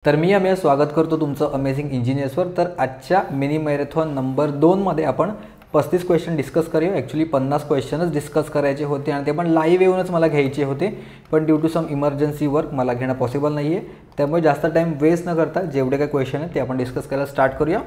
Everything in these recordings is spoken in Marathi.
तर मी अमेय स्वागत करतो तुमचं अमेझिंग इंजिनियर्सवर। तर आजच्या मिनी मॅरेथॉन नंबर 2 मध्ये आपण 35 क्वेश्चन डिस्कस करूया। ॲक्च्युअली 50 क्वेश्चनच डिस्कस करायचे होते आणि ते पण लाईव्ह येऊनच मला घ्यायचे होते, पण due to some emergency work मला घेणं पॉसिबल नाही आहे। त्यामुळे जास्त टाइम वेस्ट न करता जेवढे काही क्वेश्चन आहेत ते आपण डिस्कस करायला स्टार्ट करूया।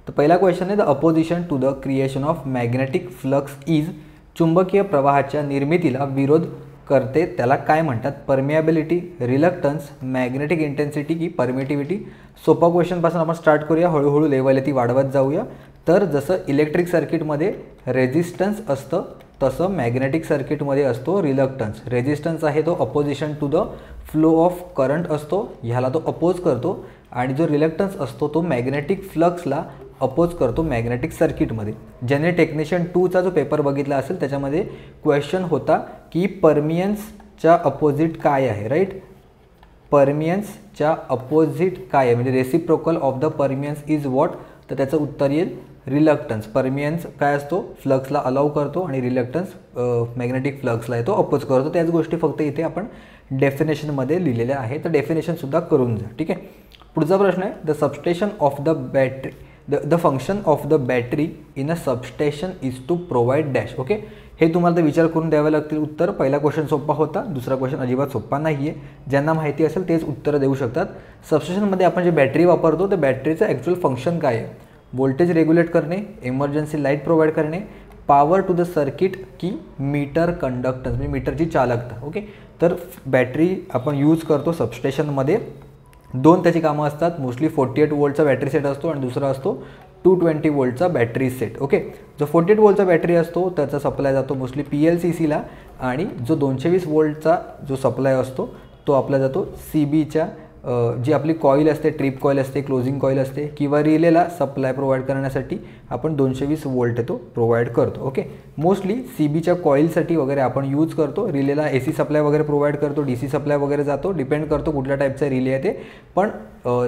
तर पहिला क्वेश्चन आहे, the opposition to the creation of magnetic flux is, चुंबकीय प्रवाहाच्या निर्मितीला विरोध करते त्याला काय म्हणतात? परमिएबिलिटी, रिलक्टन्स, मॅग्नेटिक इंटेन्सिटी की परमिटिव्हिटी। सोपा क्वेश्चन पासून आपण स्टार्ट करूया, हळूहळू लेवल ती वाढवत जाऊया। तर जसं इलेक्ट्रिक सर्किटमध्ये रेजिस्टन्स असतं तसं मॅग्नेटिक सर्किटमध्ये असतो रिलक्टन्स। रेजिस्टन्स आहे तो opposition to the flow of current असतो, ह्याला तो अपोज करतो, आणि जो रिलक्टन्स असतो तो मॅग्नेटिक फ्लक्सला अपोज करतो मॅग्नेटिक सर्किटमध्ये। ज्याने टेक्निशियन 2 चा जो पेपर बघितला असेल त्याच्यामध्ये क्वेश्चन होता की परमियन्सच्या अपोजिट काय आहे, राईट? परमियन्सच्या अपोजिट काय आहे, म्हणजे reciprocal of the permeance is what? तर त्याचं उत्तर येईल रिलक्टन्स। परमियन्स काय असतो? फ्लक्सला अलाउ करतो, आणि रिलक्टन्स मॅग्नेटिक फ्लक्सला तो अपोज करतो। त्याच गोष्टी फक्त इथे आपण डेफिनेशनमध्ये लिहिलेल्या आहे, तर डेफिनेशनसुद्धा करून जा, ठीक आहे? पुढचा प्रश्न आहे, the substation of the battery, the function of the battery in a substation is to provide dash. Okay, हे तुम्हाला तर विचार करून द्यावे लागतील उत्तर। पहिला क्वेश्चन सोपा होता, दुसरा क्वेश्चन अजिबात सोपा नाही आहे। ज्यांना माहिती असेल तेच उत्तर देऊ शकतात। सबस्टेशनमध्ये आपण जे बॅटरी वापरतो त्या बॅटरीचं ॲक्च्युअल फंक्शन काय आहे? व्होल्टेज रेग्युलेट करणे, इमर्जन्सी लाईट प्रोव्हाइड करणे, पॉवर टू द सर्किट की मीटर कंडक्टन्स, म्हणजे मीटरची चालकता। ओके, तर बॅटरी आपण यूज करतो सबस्टेशनमध्ये। दोन त्याची कामं असतात, मोस्टली 48 वोल्टचा बॅटरी सेट असतो आणि दुसरा असतो 220 वोल्टचा बॅटरी सेट। ओके, जो 48 वोल्टचा बॅटरी असतो त्याचा सप्लाय जातो मोस्टली PLCCला, आणि जो 220 वोल्टचा जो सप्लाय असतो तो आपला जातो CBच्या जी आपली कॉईल असते, ट्रिप कॉईल असते, क्लोजिंग कॉईल असते, किंवा रिलेला सप्लाय प्रोव्हाइड करण्यासाठी आपण 220 वोल्ट तो प्रोव्हाइड करतो। ओके, मोस्टली CBच्या कॉईलसाठी वगैरे आपण यूज करतो, रिलेला AC सप्लाय वगैरे प्रोव्हाइड करतो, DC सप्लाय वगैरे जातो, डिपेंड करतो कुठल्या टाईपचा रिले आहे ते। पण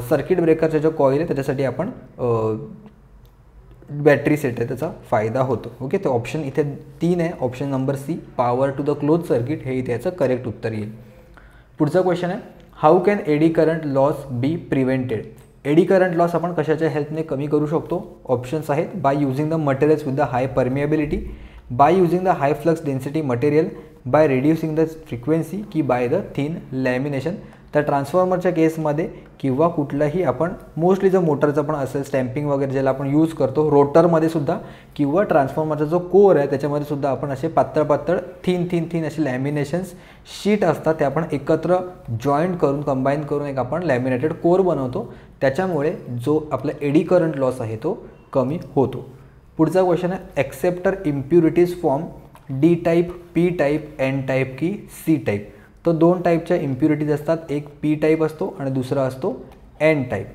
सर्किट ब्रेकरचा जो कॉईल आहे त्याच्यासाठी आपण बॅटरी सेट आहे त्याचा फायदा होतो। ओके, तर ऑप्शन इथे 3 आहे, option number C, power to the close circuit, हे इथे याचं करेक्ट उत्तर येईल। पुढचा क्वेश्चन आहे, how can eddy current loss be prevented? Eddy current loss आपण कशाच्या हेल्पने कमी करू शकतो? ऑप्शन्स आहेत, by using the materials with the high permeability, by using the high flux density material, by reducing the frequency की बाय द थिन लॅमिनेशन। तर ट्रान्सफॉर्मरच्या केसमध्ये किंवा कुठलाही आपण मोस्टली जो मोटरचा पण असेल स्टॅम्पिंग वगैरे ज्याला आपण यूज करतो, रोटरमध्ये सुद्धा, किंवा ट्रान्सफॉर्मरचा जो कोर आहे त्याच्यामध्ये सुद्धा आपण असे पातळ पातळ थिन असे लॅमिनेशन्स शीट असतात, ते आपण एकत्र जॉईंट करून कंबाईन करून एक आपण लॅमिनेटेड कोर बनवतो। त्याच्यामुळे जो आपला एडी करंट लॉस आहे तो कमी होतो। पुढचा क्वेश्चन आहे, acceptor impurities form D type, P type, N type की C टाईप? तो 2 टाईपच्या इम्प्युरिटीज असतात, एक P टाईप असतो आणि दुसरा असतो N टाईप।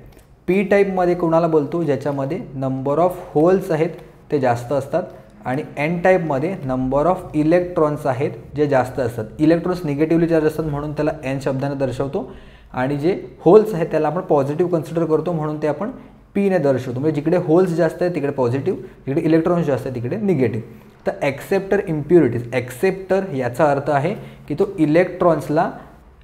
P टाईपमध्ये कोणाला बोलतो? ज्याच्यामध्ये नंबर ऑफ होल्स आहेत ते जास्त असतात, आणि N टाईपमध्ये नंबर ऑफ इलेक्ट्रॉन्स आहेत जे जास्त असतात। इलेक्ट्रॉन्स निगेटिव्हली चार्ज असतात म्हणून त्याला N शब्दाने दर्शवतो, आणि जे होल्स आहेत त्याला आपण पॉझिटिव्ह कन्सिडर करतो म्हणून ते आपण P ने दर्शवतो। म्हणजे जिकडे होल्स जास्त आहेत तिकडे पॉझिटिव्ह, जिकडे इलेक्ट्रॉन्स जास्त आहेत तिकडे निगेटिव्ह। तर एक्सेप्टर इम्प्युरिटीज, एक्सेप्टर याचा अर्थ आहे की तो इलेक्ट्रॉन्सला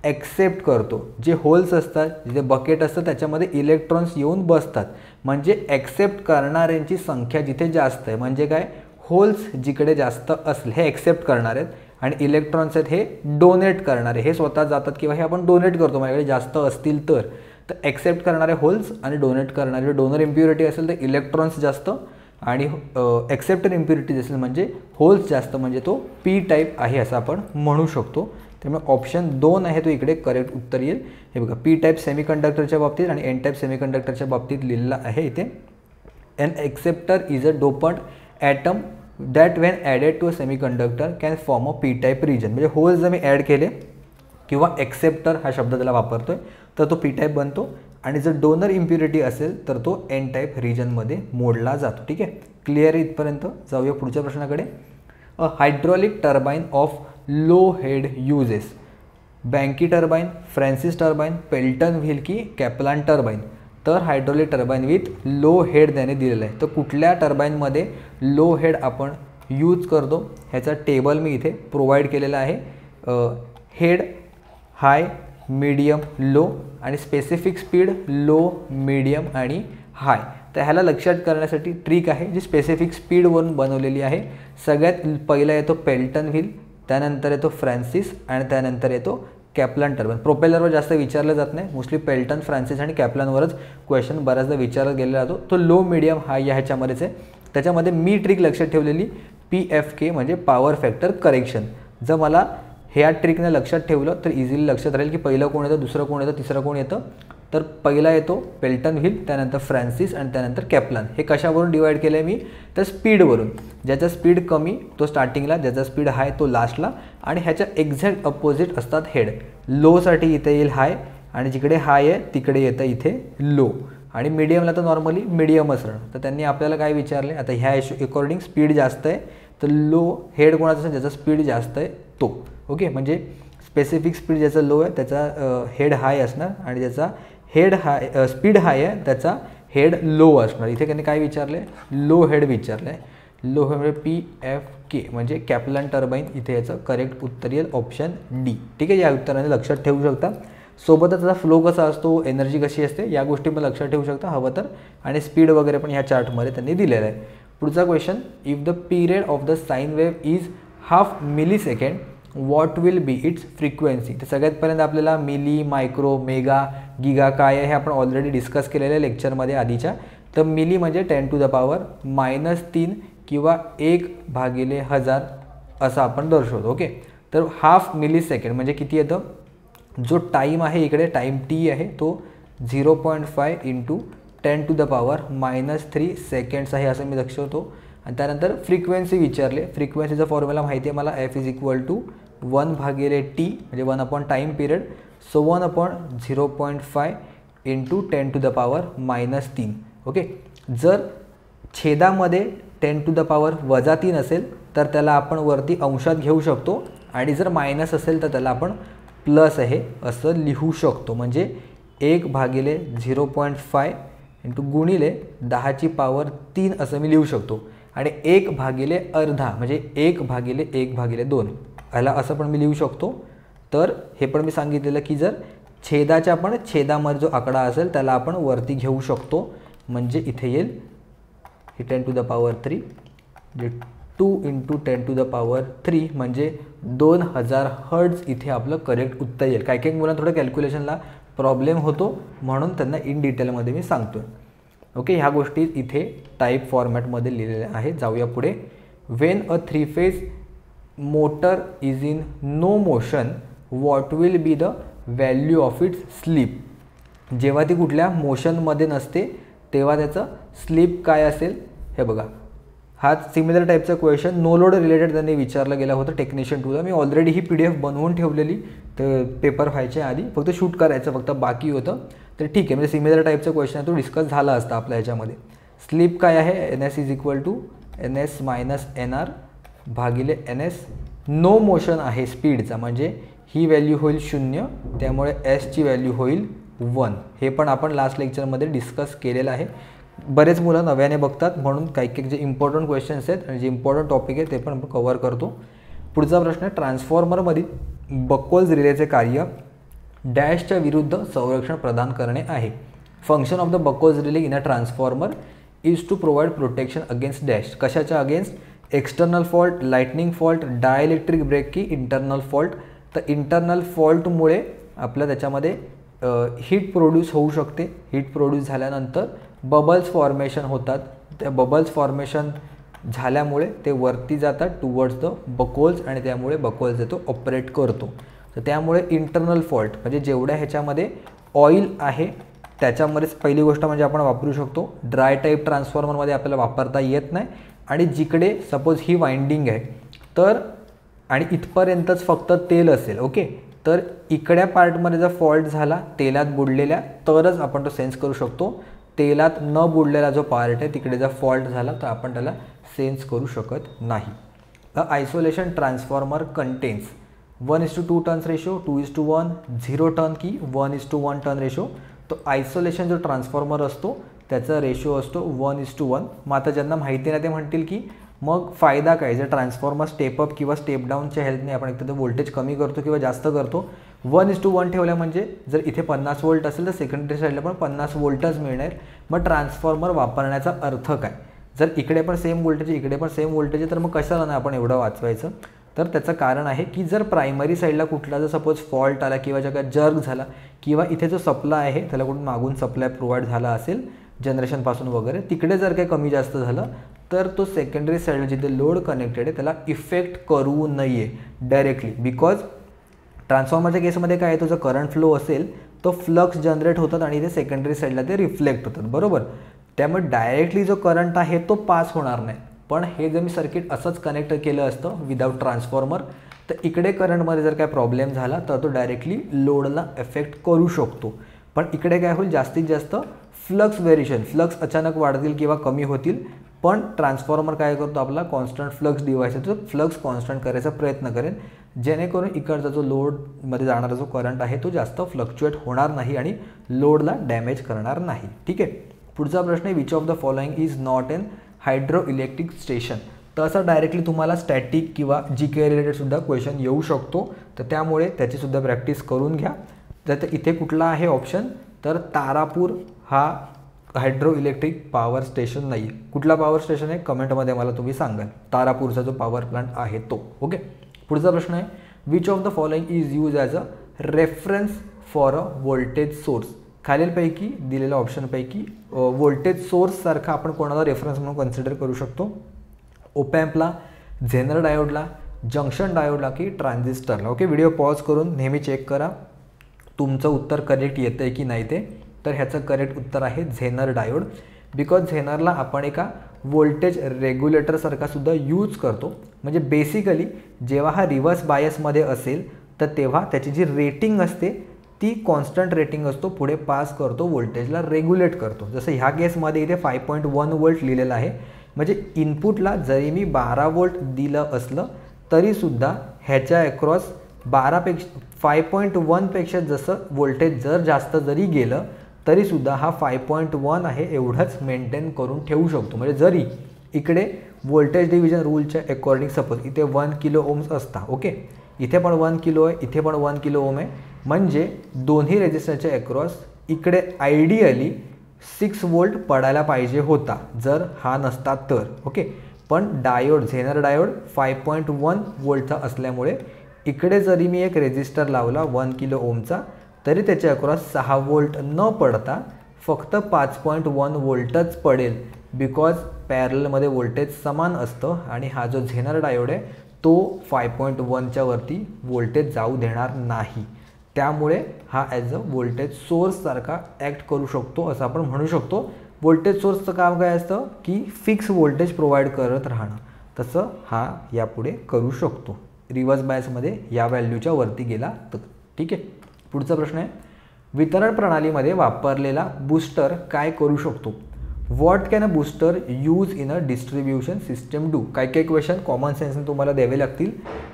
एक्सेप्ट करतो। जे होल्स असतात, जे बकेट असतं त्याच्यामध्ये इलेक्ट्रॉन्स येऊन बसतात, म्हणजे एक्सेप्ट करणाऱ्यांची संख्या जिथे जास्त आहे, म्हणजे काय, होल्स जिकडे जास्त असले हे एक्सेप्ट करणार आहेत, आणि इलेक्ट्रॉन्स आहेत हे डोनेट करणारे, हे स्वतः जातात किंवा हे आपण डोनेट करतो माझ्याकडे जास्त असतील तर। तर एक्सेप्ट करणारे होल्स आणि डोनेट करणारे, डोनर इम्प्युरिटी असेल तर इलेक्ट्रॉन्स जास्त, आणि एक्सेप्टर इम्प्युरिटीज असेल म्हणजे होल्स जास्त, म्हणजे तो P टाईप आहे असं आपण म्हणू शकतो। त्यामुळे ऑप्शन 2 आहे तो इकडे करेक्ट उत्तर येईल। हे बघा, P टाईप सेमीकंडक्टरच्या बाबतीत आणि N टाईप सेमीकंडक्टरच्या बाबतीत लिहिलेला आहे इथे। An acceptor is a dopant atom that when added to a semiconductor can form a P type region. म्हणजे होल्स जर मी ॲड केले किंवा एक्सेप्टर हा शब्द त्याला वापरतोय तर तो P टाईप बनतो, आणि जर डोनर इम्प्युरिटी असेल तर तो N टाईप रिजनमध्ये मोडला जातो। ठीक आहे, क्लिअर आहे इथपर्यंत? जाऊया पुढच्या प्रश्नाकडे। A hydraulic turbine of low head uses Banki turbine, Francis turbine, Pelton wheel की कॅपलान टर्बाईन? तर hydraulic turbine with low head त्याने दिलेलं आहे। तर कुठल्या टर्बाईनमध्ये लो हेड आपण यूज करतो ह्याचा टेबल मी इथे प्रोव्हाइड केलेला आहे। हेड, हाय, मीडियम, लो आणि स्पेसिफिक स्पीड लो, मीडियम आणि हाय. तर ह्याला लक्षात करण्यासाठी ट्रिक आहे जी स्पेसिफिक स्पीडवरून बनवलेली आहे. सगळ्यात पहिला येतो पेल्टन व्हील, त्यानंतर येतो फ्रान्सिस आणि त्यानंतर येतो कॅप्लन टर्बाइन. प्रोपेलरवर जास्त विचारलं जात नाही, मोस्टली पेल्टन, फ्रान्सिस आणि कॅप्लनवरच क्वेश्चन बऱ्याचदा विचारला गेलेला जातो. तो लो, मीडियम, हाय या ह्याच्यामध्येच आहे. त्याच्यामध्ये मी ट्रिक लक्षात ठेवलेली PFK म्हणजे पॉवर फॅक्टर करेक्शन. जर मला ह्या ट्रिकने लक्षात ठेवलं तर इझिली लक्षात राहील की पहिलं कोण येतं, दुसरं कोण येतं, तिसरं कोण येतं. तर पहिला येतो पेल्टन व्हील, त्यानंतर फ्रान्सिस आणि त्यानंतर कॅप्लन. हे कशावरून डिवाइड केलं आहे मी, तर स्पीडवरून. ज्याचा स्पीड कमी तो स्टार्टिंगला, ज्याचा स्पीड हाय तो लास्टला. आणि ह्याच्या एक्झॅक्ट अपोजिट असतात हेड. लोसाठी इथे येईल हाय आणि जिकडे हाय आहे तिकडे येतं इथे लो. आणि मीडियमला तर नॉर्मली मीडियमच राहणार. तर त्यांनी आपल्याला काय विचारले, आता ह्या अकॉर्डिंग स्पीड जास्त आहे तर लो हेड कोणाचा असेल ज्याचा स्पीड जास्त आहे तो. ओके, म्हणजे स्पेसिफिक स्पीड ज्याचा लो आहे त्याचा हेड हाय असणार आणि ज्याचा हेड हाय स्पीड हाय आहे त्याचा हेड लो असणार. इथे त्यांनी काय विचारले, लो हेड विचारलं आहे. लो हेड म्हणजे PFK म्हणजे कॅप्लन टर्बाइन. इथे याचं करेक्ट उत्तर येईल ऑप्शन डी. ठीक आहे, या उत्तराने लक्षात ठेवू शकता. सोबतच त्याचा फ्लो कसा असतो, एनर्जी कशी असते या गोष्टी पण लक्षात ठेवू शकता हवं तर. आणि स्पीड वगैरे पण ह्या चार्टमध्ये त्यांनी दिलेलं आहे. पुढचा question, if the period of the sine wave is half millisecond what will be its frequency. तर सगळ्यात पर्यंत आपल्याला मिली, मायक्रो, मेगा, गिगा काय आहे हे आपण ऑलरेडी डिस्कस केलेलं आहे लेक्चरमध्ये आधीच्या. तर मिली म्हणजे 10⁻³ किंवा 1/1000 असं आपण दर्शवतो. ओके, तर हाफ मिलीसेकंड म्हणजे किती येतं, जो टाईम आहे इकडे टाईम टी आहे तो 0.5 × 10⁻³ सेकंड्स आहे असं मी दर्शवतो. आणि त्यानंतर फ्रिक्वेन्सी विचारले. फ्रिक्वेन्सीचा फॉर्म्युला माहिती आहे मला, F = 1/T म्हणजे 1/टाईम पिरियड. So 1/0.5 × 10⁻³ okay. जर छेदामध्ये 10⁻³ असेल तर त्याला आपण वरती अंशात घेऊ शकतो आणि जर मायनस असेल तर त्याला आपण प्लस आहे असं लिहू शकतो. म्हणजे 1/0.5 गुणिले 10⁻³ असं मी लिहू शकतो. आणि 1/अर्धा म्हणजे 1/1/2 ह्याला असं पण मी लिहू शकतो. तर हे पण मी सांगितलेलं की जर छेदाच्या पण छेदामध्ये जो आकडा असेल त्याला आपण वरती घेऊ शकतो. म्हणजे इथे येईल हे 10⁻³ म्हणजे 2 × 10⁻³ म्हणजे 2000 हर्ट्ज इथे आपलं करेक्ट उत्तर येईल. काही मुलांना थोडं कॅल्क्युलेशनला प्रॉब्लेम होतो म्हणून त्यांना इन डिटेलमध्ये मी सांगतोय. ओके, ह्या गोष्टी इथे टाईप फॉर्मॅटमध्ये लिहिलेल्या आहेत. जाऊया पुढे. When a three phase motor is in no motion what will be the value of its slip. जेव्हा ती कुठल्या मोशनमध्ये नसते तेव्हा त्याचं स्लीप काय असेल हे बघा. हा सिमिलर टाईपचा क्वेश्चन नो लोड रिलेटेड त्यांनी विचारला गेला होता टेक्निशियन 2ला. मी ऑलरेडी ही PDF बनवून ठेवलेली तर पेपर व्हायच्या आधी, फक्त शूट करायचं फक्त बाकी होतं. तर ठीक आहे, म्हणजे सिमिलर टाईपचा क्वेश्चन आहे तो डिस्कस झाला असता आपल्या ह्याच्यामध्ये. स्लीप काय आहे, NS = NS - NR/NS. No motion आहे स्पीडचा म्हणजे ही व्हॅल्यू होईल 0, त्यामुळे Sची व्हॅल्यू होईल 1. हे पण आपण लास्ट लेक्चरमध्ये डिस्कस केलेलं आहे. बरेच मुलं नव्याने बघतात म्हणून काही जे इम्पॉर्टंट क्वेश्चन्स आहेत आणि जे इम्पॉर्टंट टॉपिक आहे ते पण आपण कव्हर करतो. पुढचा प्रश्न आहे, ट्रान्सफॉर्मरमधील बकोल्स रिलेचे कार्य डॅशच्या विरुद्ध संरक्षण प्रदान करणे आहे. Function of the Buchholz relay in a transformer is to provide protection against dash. कशाच्या against, external fault, lightning fault, dielectric break की इंटरनल फॉल्ट. तर इंटरनल फॉल्टमुळे आपल्या त्याच्यामध्ये हीट प्रोड्यूस होऊ शकते. हीट प्रोड्यूस झाल्यानंतर बबल्स फॉर्मेशन होतात. त्या बबल्स फॉर्मेशन झाल्यामुळे ते वरती जातात टुवर्ड्स द बकोल्स आणि त्यामुळे बकोल्स तो ऑपरेट करतो. तर त्यामुळे इंटरनल फॉल्ट म्हणजे जेवढ्या ह्याच्यामध्ये ऑइल आहे त्याच्यामध्येच पहिली गोष्ट म्हणजे आपण वापरू शकतो. ड्राय टाईप ट्रान्सफॉर्मरमध्ये आपल्याला वापरता येत नाही. आणि जिकडे सपोज ही वाइंडिंग आहे तर आणि इथपर्यंतच फक्त तेल असेल ओके, तर इकड्या पार्टमध्ये जर फॉल्ट झाला तेलात बुडलेल्या तरच आपण तो सेन्स करू शकतो. तेलात न बुडलेला जो पार्ट आहे तिकडे जर फॉल्ट झाला तर आपण त्याला सेन्स करू शकत नाही. A isolation transformer contains 1:2 turns ratio, 2:1, 0 turn की 1:1 टर्न रेशो. तो आयसोलेशन जो ट्रान्सफॉर्मर असतो त्याचा रेशो असतो 1:1. मग आता ज्यांना माहिती नाही ते म्हणतील की मग फायदा काय, जर ट्रान्सफॉर्मर स्टेप अप किंवा स्टेप डाऊनच्या हेल्पने आपण एकतर व्होल्टेज कमी करतो किंवा जास्त करतो. 1:1 ठेवल्या म्हणजे जर इथे 50 वोल्ट असेल तर सेकंडरी साईडला पण 50 वोल्टच मिळणार. मग ट्रान्सफॉर्मर वापरण्याचा अर्थ काय? जर इकडे पण सेम व्होल्टेज इकडे पण सेम व्होल्टेज आहे तर मग कशाला नाही आपण एवढं वाचवायचं? तर त्याचं कारण आहे की जर प्रायमरी साईडला कुठला जर सपोज फॉल्ट आला किंवा जर काय जर्क झाला किंवा इथे जो सप्लाय आहे त्याला कुठून मागून सप्लाय प्रोव्हाइड झाला असेल जनरेशनपासून वगैरे, तिकडे जर काही कमी जास्त झालं तर तो सेकंडरी साईडला जिथे लोड कनेक्टेड आहे त्याला इफेक्ट करू नये डायरेक्टली. बिकॉज ट्रान्सफॉर्मरच्या केसमध्ये काय आहे, तो जर करंट फ्लो असेल तो फ्लक्स जनरेट होतात आणि ते सेकंडरी साईडला ते रिफ्लेक्ट होतात, बरोबर. त्यामुळे डायरेक्टली जो करंट आहे तो पास होणार नाही. पण हे जर मी सर्किट असंच कनेक्ट केलं असतं विदाऊट ट्रान्सफॉर्मर तर इकडे करंटमध्ये जर काय प्रॉब्लेम झाला तर तो डायरेक्टली लोडला इफेक्ट करू शकतो. पण इकडे काय होईल, जास्तीत जास्त फ्लक्स व्हेरिएशन, फ्लक्स अचानक वाढतील किंवा कमी होतील. पण ट्रान्सफॉर्मर काय करतो, आपला कॉन्स्टंट फ्लक्स डिव्हाइस आहे तो फ्लक्स कॉन्स्टंट करायचा प्रयत्न करेल, जेणेकरून इकडचा जो लोडमध्ये जाणारा जो करंट आहे तो जास्त फ्लक्च्युएट होणार नाही आणि लोडला डॅमेज करणार नाही. ठीक आहे. पुढचा प्रश्न आहे, which of the following is not an hydro electric station. तर असं डायरेक्टली तुम्हाला स्टॅटिक किंवा जी के रिलेटेड सुद्धा क्वेश्चन येऊ शकतो, तर त्यामुळे त्याचीसुद्धा प्रॅक्टिस करून घ्या. तर इथे कुठला आहे ऑप्शन, तर तारापूर हा हायड्रो इलेक्ट्रिक पॉवर स्टेशन नाही. कुठला पॉवर स्टेशन आहे कमेंटमध्ये मला तुम्ही सांगाल. तारापूरचा जो पॉवर प्लांट आहे तो. ओके. पुढचा प्रश्न आहे, which of the following is use as a reference for a voltage source. खालीलपैकी दिलेल्या ऑप्शनपैकी व्होल्टेज सोर्ससारखा आपण कोणाला रेफरन्स म्हणून कन्सिडर करू शकतो? ओपॅम्पला, झेनर डायोडला, जंक्शन डायोडला की ट्रान्झिस्टरला. ओके. व्हिडिओ पॉज करून नेहमी चेक करा तुमचं उत्तर करेक्ट येतं आहे की नाही ते. तर ह्याचं करेक्ट उत्तर आहे झेनर डायोड. बिकॉज झेनरला आपण एका व्होल्टेज रेग्युलेटरसारखा सुद्धा यूज करतो. म्हणजे बेसिकली जेव्हा हा रिव्हर्स बायसमध्ये असेल तर तेव्हा त्याची जी रेटिंग असते ती कॉन्स्टंट रेटिंग असतो, पुढे पास करतो, व्होल्टेजला रेग्युलेट करतो. जसं ह्या केसमध्ये इथे 5.1 वोल्ट लिहिलेलं आहे. म्हणजे इनपुटला जरी मी 12 वोल्ट दिलं असलं तरीसुद्धा ह्याच्या अक्रॉस 5.1 पेक्षा जसं व्होल्टेज जर जास्त जरी गेलं तरीसुद्धा हा 5.1 आहे एवढंच मेंटेन करून ठेवू शकतो. म्हणजे जरी इकडे व्होल्टेज डिव्हिजन रूलच्या अकॉर्डिंग सपोज इथे 1 किलो ओम्स असता, ओके, इथे पण 1 किलो आहे, इथे पण 1 किलो ओम आहे, म्हणजे दोन्ही रेजिस्टरच्या अक्रॉस इकडे आयडियली 6 वोल्ट पडायला पाहिजे होता जर हा नसता तर. ओके. पण डायोड, झेनर डायोड 5.1 वोल्टचा असल्यामुळे इकडे जरी मी एक रेजिस्टर लावला 1 किलो ओमचा तरी त्याच्या अक्रॉस 6 वोल्ट न पडता फक्त 5.1 वोल्टच पडेल. बिकॉज पॅरलमध्ये व्होल्टेज समान असतं आणि हा जो झेनर डायोड आहे तो 5.1च्या वरती व्होल्टेज जाऊ देणार नाही. त्यामुळे हा ॲज अ व्होल्टेज सोर्ससारखा ॲक्ट करू शकतो असं आपण म्हणू शकतो. व्होल्टेज सोर्सचं काम काय असतं की फिक्स व्होल्टेज प्रोव्हाइड करत राहणं, तसं हा यापुढे करू शकतो रिव्हर्स बायसमध्ये या व्हॅल्यूच्या वरती गेला तर. ठीक आहे. पुढचा प्रश्न आहे, वितरण प्रणालीमध्ये वापरलेला बूस्टर काय करू शकतो? What can a booster use in a distribution system do? काही काही क्वेश्चन कॉमन सेन्सने तुम्हाला द्यावे लागतील.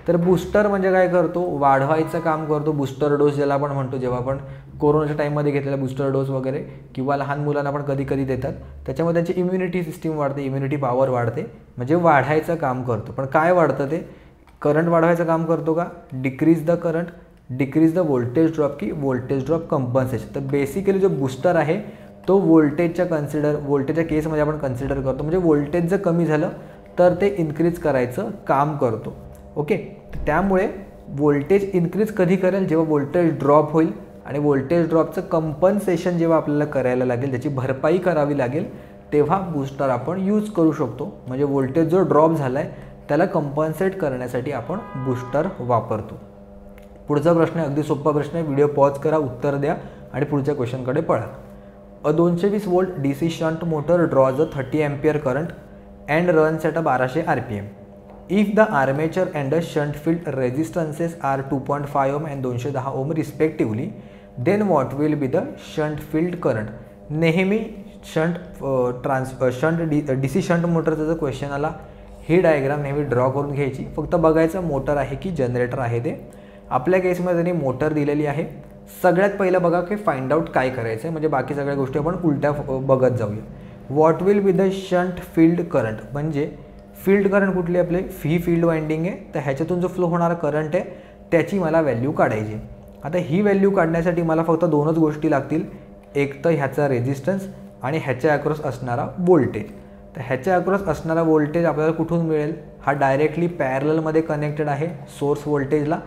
तर बूस्टर म्हणजे काय करतो, वाढवायचं काम करतो. बूस्टर डोस ज्याला आपण म्हणतो, जेव्हा आपण कोरोनाच्या टाईममध्ये घेतलेला बूस्टर डोस वगैरे किंवा लहान मुलांना पण कधी कधी देतात, त्याच्यामध्ये त्यांची इम्युनिटी सिस्टीम वाढते, इम्युनिटी पॉवर वाढते, म्हणजे वाढायचं काम करतो. पण काय वाढतं ते? करंट वाढवायचं काम करतो का? Decrease the current, decrease the voltage drop की व्होल्टेज ड्रॉप कंपन्सेशन. तर बेसिकली जो बूस्टर आहे तो व्होल्टेजच्या केसमध्ये आपण कन्सिडर करतो. म्हणजे व्होल्टेज जर कमी झालं तर ते इन्क्रीज करायचं काम करतो. ओके. त्यामुळे व्होल्टेज इन्क्रीज कधी करेल? जेव्हा व्होल्टेज ड्रॉप होईल आणि व्होल्टेज ड्रॉपचं कंपन्सेशन जेव्हा आपल्याला करायला लागेल, त्याची भरपाई करावी लागेल, तेव्हा बूस्टर आपण यूज करू शकतो. म्हणजे व्होल्टेज जो ड्रॉप झाला आहे त्याला कंपन्सेट करण्यासाठी आपण बूस्टर वापरतो. पुढचा प्रश्न आहे, अगदी सोपा प्रश्न आहे. व्हिडिओ पॉज करा, उत्तर द्या आणि पुढच्या क्वेश्चनकडे पळा. A 220 volt DC shunt motor draws a 30 ampere current and runs at a 1200 RPM. If the armature and the shunt field resistances are 2.5 ohm and 210 ohm respectively, then what will be the shunt field current? नेहमी DC शंट मोटरचा जर क्वेश्चन आला, ही डायग्राम नेहमी ड्रॉ करून घ्यायची. फक्त बघायचं मोटर आहे की जनरेटर आहे ते. आपल्या केसमध्ये त्यांनी मोटर दिलेली आहे. सगळ्यात पहिलं बघा की फाइंड आउट काय करायचं आहे, म्हणजे बाकी सगळ्या गोष्टी आपण उलट्या बघत जाऊया. What will be the shunt field current? म्हणजे फील्ड करंट कुठली आपले? ही फील्ड वाइंडिंग आहे, तर ह्याच्यातून जो फ्लो होणारा करंट आहे त्याची मला व्हॅल्यू काढायची. आता ही व्हॅल्यू काढण्यासाठी मला फक्त दोनच गोष्टी लागतील, एक तर ह्याचा रेझिस्टन्स आणि ह्याच्या अक्रॉस असणारा व्होल्टेज. तर ह्याच्या अक्रॉस असणारा व्होल्टेज आपल्याला कुठून मिळेल, हा डायरेक्टली पॅरलमध्ये कनेक्टेड आहे सोर्स व्होल्टेजला,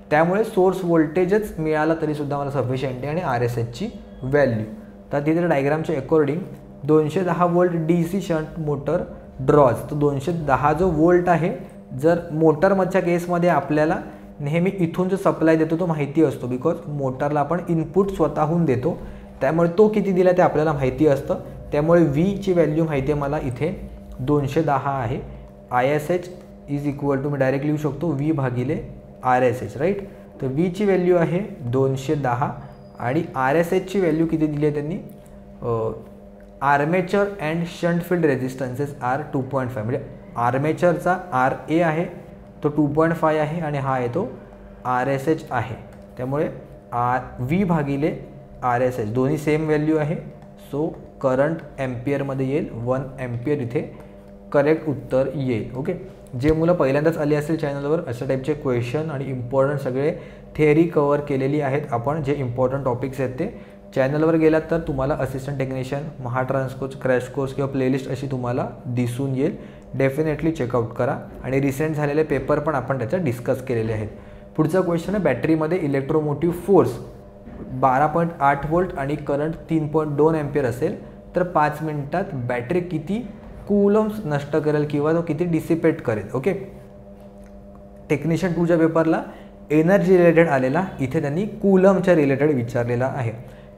त्यामुळे सोर्स व्होल्टेजच मिळाला तरीसुद्धा मला सफिशियंट आहे. आणि RSHची व्हॅल्यू तर तिथे डायग्रामच्या according 210 volt DC shunt motor draws. तर 210 जो वोल्ट आहे, जर मोटरमधच्या केसमध्ये आपल्याला नेहमी इथून जो सप्लाय देतो तो माहिती असतो, बिकॉज मोटरला आपण इनपुट स्वतःहून देतो, त्यामुळे तो किती दिला ते आपल्याला माहिती असतं. त्यामुळे Vची व्हॅल्यू माहिती आहे मला, इथे 210 आहे. ISH इज इक्वल टू मी डायरेक्ट लिहू शकतो V भागिले RSH, राईट. तर Vची व्हॅल्यू आहे 210 आणि RSHची व्हॅल्यू किती दिली आहे त्यांनी, armature and shunt field resistances are 2.5, म्हणजे आर्मेचरचा RA आहे तो 2.5 आहे आणि हा आहे तो RSH आहे. त्यामुळे V भागिले RSH दोन्ही सेम व्हॅल्यू आहे. सो करंट एम्पियरमध्ये येईल 1 एम्पियर, इथे करेक्ट उत्तर येईल. ओके, जे मुलं पहिल्यांदाच आले असेल चॅनलवर, अशा टाईपचे क्वेश्चन आणि इम्पॉर्टंट सगळे थेअरी कवर केलेली आहेत आपण. जे इम्पॉर्टंट टॉपिक्स आहेत ते चॅनलवर गेलात तर तुम्हाला असिस्टंट टेक्निशियन, महाट्रान्सकोच, क्रॅश कोर्स किंवा प्लेलिस्ट अशी तुम्हाला दिसून येईल. डेफिनेटली चेकआउट करा. आणि रिसेंट झालेले पेपर पण आपण त्याच्यात डिस्कस केलेले आहेत. पुढचा क्वेश्चन आहे, बॅटरीमध्ये इलेक्ट्रोमोटिव्ह फोर्स 12.8 वोल्ट आणि करंट 3.2 एम्पियर असेल तर 5 मिनिटात बॅटरी किती कूलम्स नष्ट करेल किंवा तो किती डिसिपेट करेल. ओके, टेक्निशियन 2च्या पेपरला एनर्जी रिलेटेड आलेला, इथे त्यांनी कूलमच्या रिलेटेड विचारलेला आहे.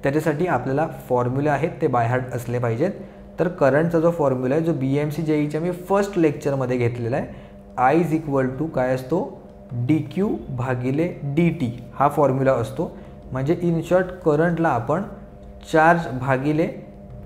त्याच्यासाठी आपल्याला फॉर्म्युला आहेत ते बाय हार्ट असले पाहिजेत. तर करंटचा जो फॉर्म्युला आहे, जो BMC JEEच्या मी फर्स्ट लेक्चरमध्ये घेतलेला आहे, I इज इक्वल टू काय असतो, DQ भागिले DT हा फॉर्म्युला असतो. म्हणजे इन शॉर्ट करंटला आपण चार्ज भागिले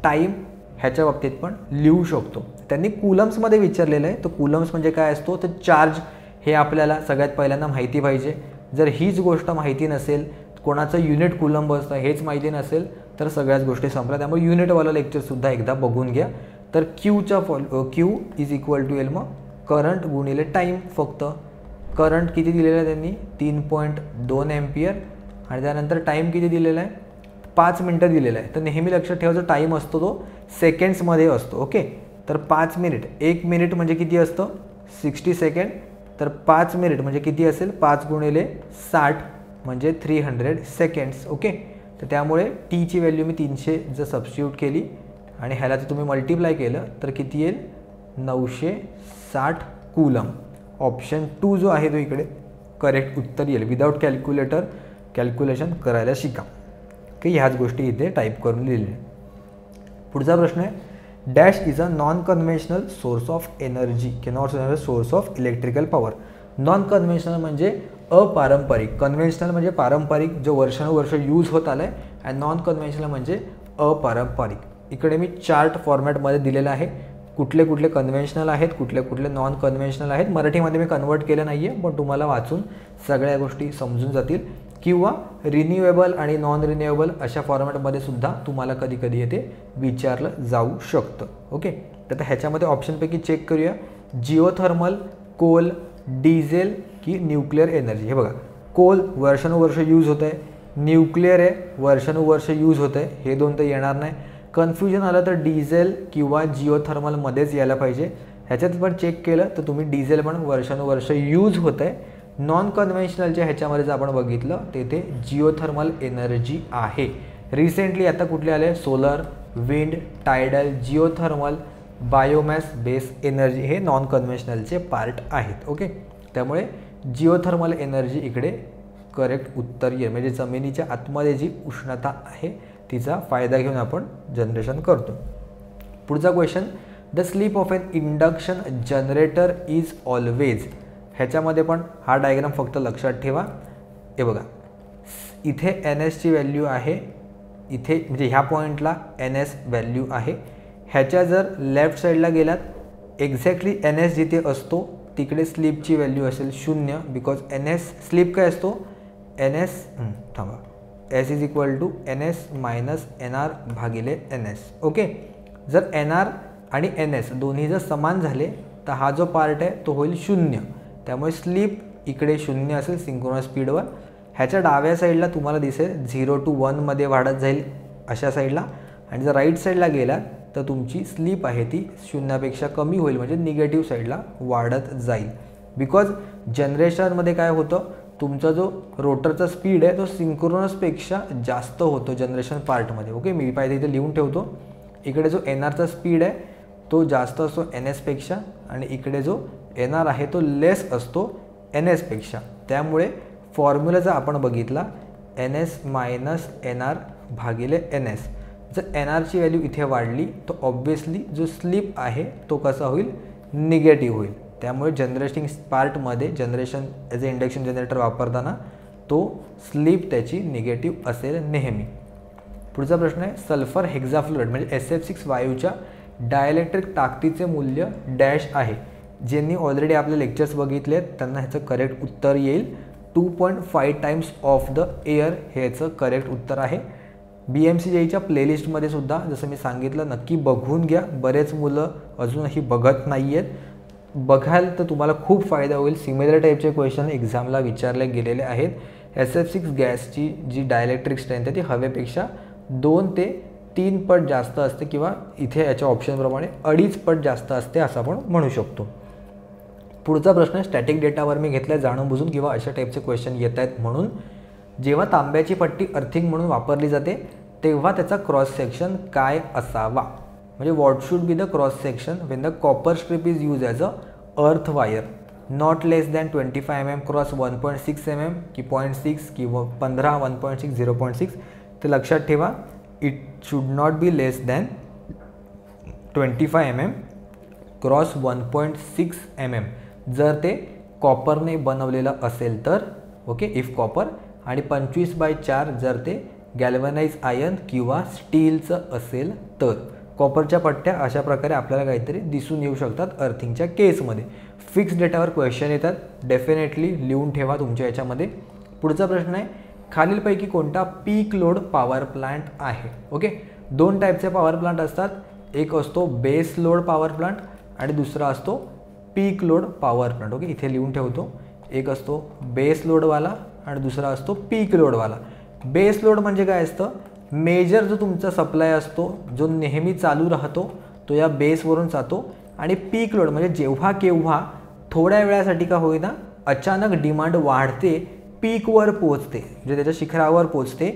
टाईम ह्याच्या बाबतीत पण लिहू शकतो. त्यांनी कूलम्समध्ये विचारलेलं आहे. तर कूलम्स म्हणजे काय असतो, तर चार्ज हे आपल्याला सगळ्यात पहिल्यांदा माहिती पाहिजे. जर हीच गोष्ट माहिती नसेल, कोणाचं युनिट कूलम बसतं हेच माहिती नसेल तर सगळ्याच गोष्टी संपल्या. त्यामुळे युनिटवाला लेक्चरसुद्धा एकदा बघून घ्या. तर Q इज इक्वल टू येईल मग करंट गुणिले टाईम. फक्त करंट किती दिलेलं आहे त्यांनी, 3.2 एम्पियर आणि त्यानंतर टाईम किती दिलेला आहे, 5 मिनटं दिलेलं आहे. तर नेहमी लक्षात ठेवायचा टाईम असतो तो सेकंड्समध्ये असतो. ओके, तर 5 मिनिट, 1 मिनिट म्हणजे किती असतं, 60 सेकंड. तर 5 मिनिट म्हणजे किती असेल, 5 गुणिले 60 म्हणजे 300 सेकंड्स. ओके, तर त्यामुळे टीची व्हॅल्यू मी 300 जर सबस्टिट्यूट केली आणि ह्याला जर तुम्ही मल्टिप्लाय केलं तर किती येईल, 960 कूलम. ऑप्शन 2 जो आहे तो इकडे करेक्ट उत्तर येईल. विदाउट कॅल्क्युलेशन करायला शिका की ह्याच गोष्टी इथे टाईप करून लिहिल्या. पुढचा प्रश्न आहे, dash is a non conventional source of energy cannot source of electrical power. Non conventional म्हणजे अपारंपरिक, कन्व्हेन्शनल म्हणजे पारंपरिक जो वर्षानुवर्ष यूज होत आला आहे, आणि नॉन कन्व्हेन्शनल म्हणजे अपारंपरिक. इकडे मी चार्ट फॉर्मॅटमध्ये दिलेला आहे, कुठले कुठले कन्व्हेन्शनल आहेत, कुठले कुठले नॉन कन्व्हेन्शनल आहेत. मराठीमध्ये मी कन्वर्ट केलं नाही आहे, पण तुम्हाला वाचून सगळ्या गोष्टी समजून जातील. किंवा रिन्युएबल आणि नॉन रिन्युएबल अशा फॉर्मॅटमध्ये सुद्धा तुम्हाला कधी कधी येथे विचारलं जाऊ शकतं. ओके, तर ह्याच्यामध्ये ऑप्शनपैकी चेक करूया, जिओथर्मल, कोल, डिझेल की न्यूक्लिअर एनर्जी. हे बघा, कोल वर्षानुवर्ष यूज होतं आहे, न्यूक्लिअर आहे वर्षानुवर्ष यूज होतं आहे, हे दोन तर येणार नाही. कन्फ्युजन आलं तर डिझेल किंवा जिओथर्मलमध्येच यायला पाहिजे. ह्याच्यात पण चेक केलं तर तुम्ही डिझेल पण वर्षानुवर्ष यूज होतं आहे. नॉन कन्व्हेन्शनलच्या ह्याच्यामध्ये जर आपण बघितलं तेथे जिओथर्मल एनर्जी आहे. रिसेंटली आता कुठले आले, solar, wind, tidal, geothermal, biomass base energy हे नॉन कन्व्हेन्शनलचे पार्ट आहेत. ओके, त्यामुळे जिओथर्मल एनर्जी इकडे करेक्ट उत्तर येईल. म्हणजे जमिनीच्या आतमध्ये जी उष्णता आहे तिचा फायदा घेऊन आपण जनरेशन करतो. पुढचा question, the sleep of N induction generator is always. ह्याच्यामध्ये पण हा डायग्राम फक्त लक्षात ठेवा. हे बघा, इथे NSची व्हॅल्यू आहे, इथे म्हणजे ह्या पॉईंटला NS व्हॅल्यू आहे. ह्याच्या जर लेफ्ट साईडला गेलात एक्झॅक्टली NS जिथे असतो तिकडे स्लीपची व्हॅल्यू असेल 0, बिकॉज NS स्लीप काय असतो, NS थांबा, S is equal to NS minus NR भागिले NS. ओके, जर NR आणि NS दोन्ही जर समान झाले तर हा जो पार्ट आहे तो होईल 0. त्यामुळे स्लीप इकडे 0 असेल सिंक्रोनस स्पीडवर. ह्याच्या डाव्या साईडला तुम्हाला दिसेल 0 to 1 मध्ये वाढत जाईल अशा साईडला, आणि जर राईट साईडला गेला तर तुमची स्लीप आहे ती शून्यापेक्षा कमी होईल, म्हणजे निगेटिव्ह साईडला वाढत जाईल. बिकॉज जनरेशनमध्ये काय होतं, तुमचा जो रोटरचा स्पीड आहे तो सिंक्रोनसपेक्षा जास्त होतो जनरेशन पार्टमध्ये. ओके, मी पाहिजे इथे लिहून ठेवतो. इकडे जो NRचा स्पीड आहे तो जास्त असतो NSपेक्षा, आणि इकडे जो NR आहे तो लेस असतो NSपेक्षा. त्यामुळे फॉर्म्युला जर आपण बघितला NS मायनस NR भागिले NS, जर NRची व्हॅल्यू इथे वाढली तर ऑब्व्हियसली जो स्लीप आहे तो कसा होईल, निगेटिव्ह होईल. त्यामुळे जनरेटिंग पार्टमध्ये generation as a induction generator वापरताना तो स्लीप त्याची निगेटिव्ह असेल नेहमी. पुढचा प्रश्न आहे, सल्फर हेक्साफ्लोराइड म्हणजे SF6 वायूच्या डायलेक्ट्रिक ताकदीचे मूल्य डॅश आहे. ज्यांनी ऑलरेडी आपले लेक्चर्स बघितले आहेत त्यांना ह्याचं करेक्ट उत्तर येईल 2.5 टाइम्स ऑफ द एअर, हे ह्याचं करेक्ट उत्तर आहे. BMCJच्या प्लेलिस्टमध्ये सुद्धा जसं मी सांगितलं नक्की बघून घ्या. बरेच मुलं अजूनही बघत नाही आहेत, बघाल तर तुम्हाला खूप फायदा होईल. सिमिलर टाईपचे क्वेश्चन एक्झामला विचारले गेलेले आहेत. SF6 गॅसची जी डायलेक्ट्रिक स्ट्रेंथ आहे ती हवेपेक्षा 2 ते 3 पट जास्त असते, किंवा इथे याच्या ऑप्शनप्रमाणे 2.5 पट जास्त असते असं आपण म्हणू शकतो. पुढचा प्रश्न स्टॅटिक डेटावर मी घेतला जाणून बुजून, किंवा अशा टाईपचे क्वेश्चन येत आहेत म्हणून. जेव्हा तांब्याची पट्टी अर्थिंग म्हणून वापरली जाते तेव्हा त्याचा क्रॉस सेक्शन काय असावा, म्हणजे what should be the cross section Wien the copper strip is use as a earth wire, not less than 25 mm cross 1.6 mm की 0.6 किंवा 15 1.6 0.6. ते लक्षात ठेवा, it should not be less than 25 mm cross 1.6 mm जर ते कॉपरने बनवलेलं असेल तर. ओके, इफ कॉपर, आणि 25/4 जर ते गॅल्वनाइज आयर्न किंवा स्टीलचं असेल तर. कॉपरच्या पट्ट्या अशा प्रकारे आपल्याला काहीतरी दिसून येऊ शकतात अर्थिंगच्या केसमध्ये. फिक्स डेटावर क्वेश्चन येतात, डेफिनेटली लिहून ठेवा तुमच्या याच्यामध्ये. पुढचा प्रश्न आहे, खालीलपैकी कोणता पीक लोड पॉवर प्लांट आहे. ओके, 2 टाईपचे पॉवर प्लांट असतात, एक असतो बेस लोड पॉवर प्लांट आणि दुसरा असतो पीक लोड पॉवर प्लांट. ओके, इथे लिहून ठेवतो. एक असतो बेस लोडवाला आणि दुसरा असतो पीक लोडवाला. बेस लोड म्हणजे काय असतं, मेजर जो तुमचा सप्लाय असतो जो नेहमी चालू राहतो तो या बेसवरून जातो. आणि पीक लोड म्हणजे जेव्हा केव्हा थोड्या वेळासाठी का होईना अचानक डिमांड वाढते, पीकवर पोहोचते, म्हणजे त्याच्या शिखरावर पोहोचते,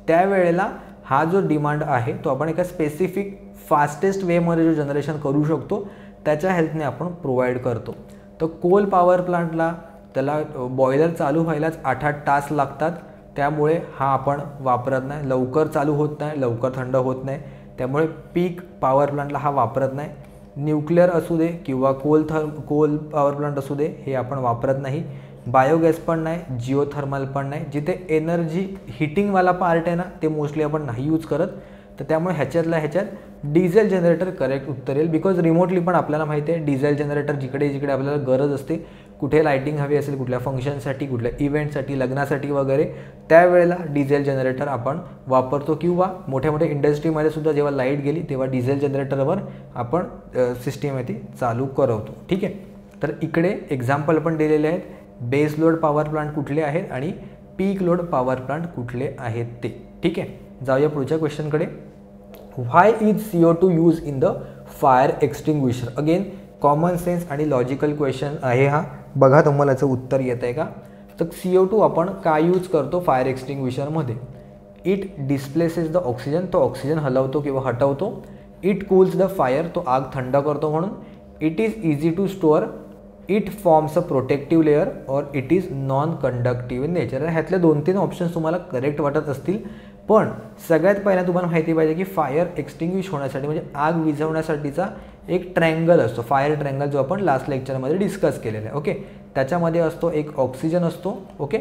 त्यावेळेला हा जो डिमांड आहे तो आपण एका स्पेसिफिक फास्टेस्ट वेमध्ये जो जनरेशन करू शकतो त्याच्या हेल्पने आपण प्रोव्हाइड करतो. तर कोल पॉवर प्लांटला त्याला बॉयलर चालू व्हायलाच 8-8 तास लागतात, त्यामुळे हा आपण वापरत नाही. लवकर चालू होत नाही, लवकर थंड होत नाही, त्यामुळे पीक पॉवर प्लांटला हा वापरत नाही. न्यूक्लिअर असू दे किंवा कोल पॉवर प्लांट असू दे हे आपण वापरत नाही. बायोगॅस पण नाही, जिओथर्मल पण नाही. जिथे एनर्जी हिटिंगवाला पार्ट आहे ना ते मोस्टली आपण नाही यूज करत. तर त्यामुळे ह्याच्यात डिझेल जनरेटर करेक्ट उत्तर येईल. बिकॉज रिमोटली पण आपल्याला माहिती आहे डिझेल जनरेटर जिकडे जिकडे आपल्याला गरज असते, कुठे लाईटिंग हवी असेल, कुठल्या फंक्शनसाठी, कुठल्या इव्हेंटसाठी, लग्नासाठी वगैरे, त्यावेळेला डिझेल जनरेटर आपण वापरतो. किंवा मोठ्या मोठ्या इंडस्ट्रीमध्ये सुद्धा जेव्हा लाईट गेली तेव्हा डिझेल जनरेटरवर आपण सिस्टीम आहे ती चालू करवतो. ठीक आहे, तर इकडे एक्झाम्पल पण दिलेले आहेत, बेस लोड पॉवर प्लांट कुठले आहेत आणि पीक लोड पॉवर प्लांट कुठले आहेत ते. ठीक आहे, जाऊया पुढच्या क्वेश्चनकडे. Why is CO2 use in the fire extinguisher. Again common sense आणि लॉजिकल क्वेश्चन आहे हा. बघा तुम्हाला याचं उत्तर येत आहे का. तर CO2 आपण काय यूज करतो फायर एक्सटिंग्विशरमध्ये. इट डिस्प्लेसेस द ऑक्सिजन, तो ऑक्सिजन हलवतो किंवा हटवतो. इट कूल्स द फायर, तो आग थंड करतो म्हणून. It is easy to store, it forms a protective layer, और it is non conductive in nature. ह्यातले 2-3 ऑप्शन्स तुम्हाला करेक्ट वाटत असतील, पण सगळ्यात पहिला तुम्हाला माहिती पाहिजे की फायर एक्सटिंग्विश होण्यासाठी म्हणजे आग विझवण्यासाठीचा एक ट्रँगल असतो, फायर ट्रँगल, जो आपण लास्ट लेक्चरमध्ये डिस्कस केलेला आहे. ओके, त्याच्यामध्ये असतो एक ऑक्सिजन असतो. ओके,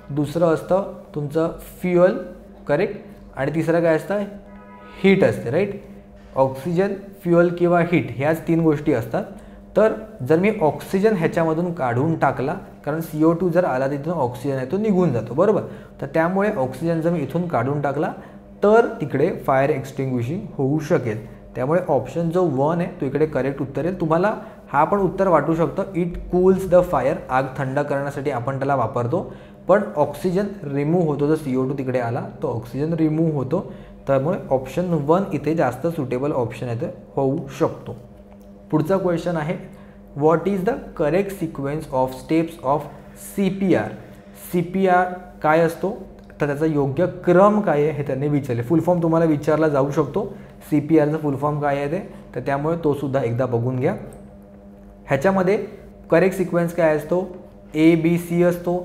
दुसरं असतं तुमचं फ्युअल, करेक्ट, आणि तिसरं काय असतं, हीट असते, राईट. ऑक्सिजन, फ्युअल किंवा हीट ह्याच 3 गोष्टी असतात. तर जर मी ऑक्सिजन ह्याच्यामधून काढून टाकला, कारण CO2 जर आला तिथून ऑक्सिजन आहे तो निघून जातो, बरोबर. तर त्यामुळे ऑक्सिजन जर मी इथून काढून टाकला तर तिकडे फायर एक्सटिंग्विशिंग होऊ शकेल. त्यामुळे ऑप्शन जो 1 आहे तो इकडे करेक्ट उत्तर येईल. तुम्हाला हा पण उत्तर वाटू शकतं. इट कूल्स द फायर, आग थंड करण्यासाठी आपण त्याला वापरतो. पण ऑक्सिजन रिमूव्ह होतो, जर CO2 तिकडे आला तो ऑक्सिजन रिमूव्ह होतो. त्यामुळे ऑप्शन 1 इथे जास्त सुटेबल ऑप्शन इथे होऊ शकतो. पुढचा क्वेश्चन आहे, what is the correct sequence of steps of CPR. CPR काय असतो, तर त्याचा योग्य क्रम काय आहे हे त्यांनी विचारले. फुल फॉर्म तुम्हाला विचारला जाऊ शकतो, CPRचा फुल फॉर्म काय आहे ते, तर त्यामुळे तो सुद्धा एकदा बघून घ्या. ह्याच्यामध्ये करेक्ट सिक्वेन्स काय असतो, ABC असतो,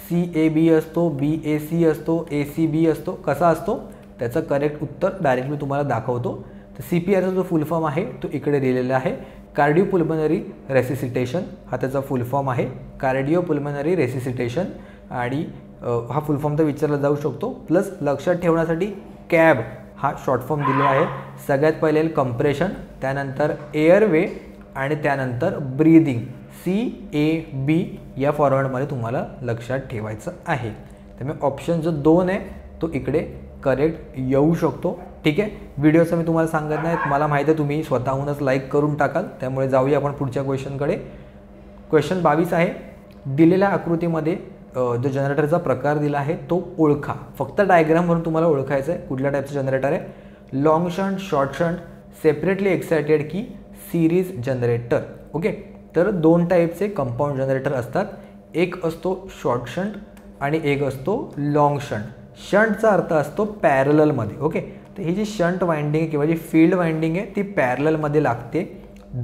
CAB असतो, BAC असतो, ACB असतो. कसा असतो त्याचं करेक्ट उत्तर डायरेक्ट मी तुम्हाला दाखवतो. तर CPRचा जो फुल फॉर्म आहे तो इकडे दिलेला आहे. कार्डिओपुल्मनरी रेसिसिटेशन हा त्याचा फुल फॉर्म आहे, कार्डिओपुल्मनरी रेसिसिटेशन. आणि हा फुल फॉर्म तर विचारला जाऊ शकतो. प्लस लक्षात ठेवण्यासाठी कॅब हा शॉर्ट फॉर्म दिलेला आहे. सगळ्यात पहिले कंप्रेशन, त्यानंतर एअरवे आणि त्यानंतर ब्रीदिंग. CAB या फॉर्मॅटमध्ये तुम्हाला लक्षात ठेवायचं आहे. त्यामुळे ऑप्शन जो 2 आहे तो इकडे करेक्ट येऊ शकतो. ठीक आहे, व्हिडिओचं मी तुम्हाला सांगत नाही, मला माहिती आहे तुम्ही स्वतःहूनच लाईक करून टाकाल. त्यामुळे जाऊया आपण पुढच्या क्वेश्चनकडे. क्वेश्चन 22 आहे, दिलेल्या आकृतीमध्ये जो जनरेटरचा प्रकार दिला आहे तो ओळखा. फक्त डायग्रामवरून तुम्हाला ओळखायचं आहे कुठल्या टाईपचं जनरेटर आहे. Long shunt, short shunt, separately excited की सिरीज जनरेटर. ओके, तर 2 टाईपचे कंपाऊंड जनरेटर असतात. एक असतो शॉर्ट शंट आणि एक असतो लॉंग शंट. शंटचा अर्थ असतो पॅरललमध्ये. ओके, तर ही जी शंट वाइंडिंग किंवा जी फील्ड वाइंडिंग आहे ती पॅरललमध्ये लागते.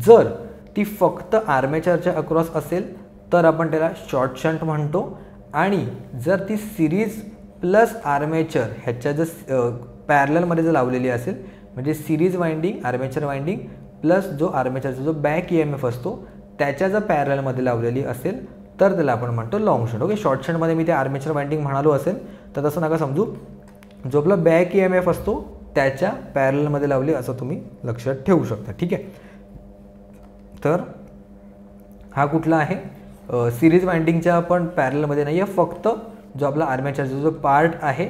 जर ती फक्त आर्मेचरच्या अक्रॉस असेल तर आपण त्याला शॉर्ट शंट म्हणतो. आणि जर ती सिरीज प्लस आर्मेचर ह्याच्या जर पॅरललमध्ये जर लावलेली असेल, म्हणजे series winding, armature winding plus जो आर्मेचरचा जो बॅक EMF असतो त्याच्या जर पॅरललमध्ये लावलेली असेल तर त्याला आपण म्हणतो लॉंग शंट. ओके, शॉर्ट शंटमध्ये मी ते आर्मेचर वाइंडिंग म्हणालो असेल तर तसं नका समजू. जो आपला बॅक EMF असतो त्याच्या पॅरललमध्ये लावली असं तुम्ही लक्षात ठेवू शकता. ठीक आहे, तर हा कुठला आहे, सिरीज वाइंडिंगच्या पण पॅरललमध्ये नाही आहे, फक्त जो आपला आर्मेचरचा जो पार्ट आहे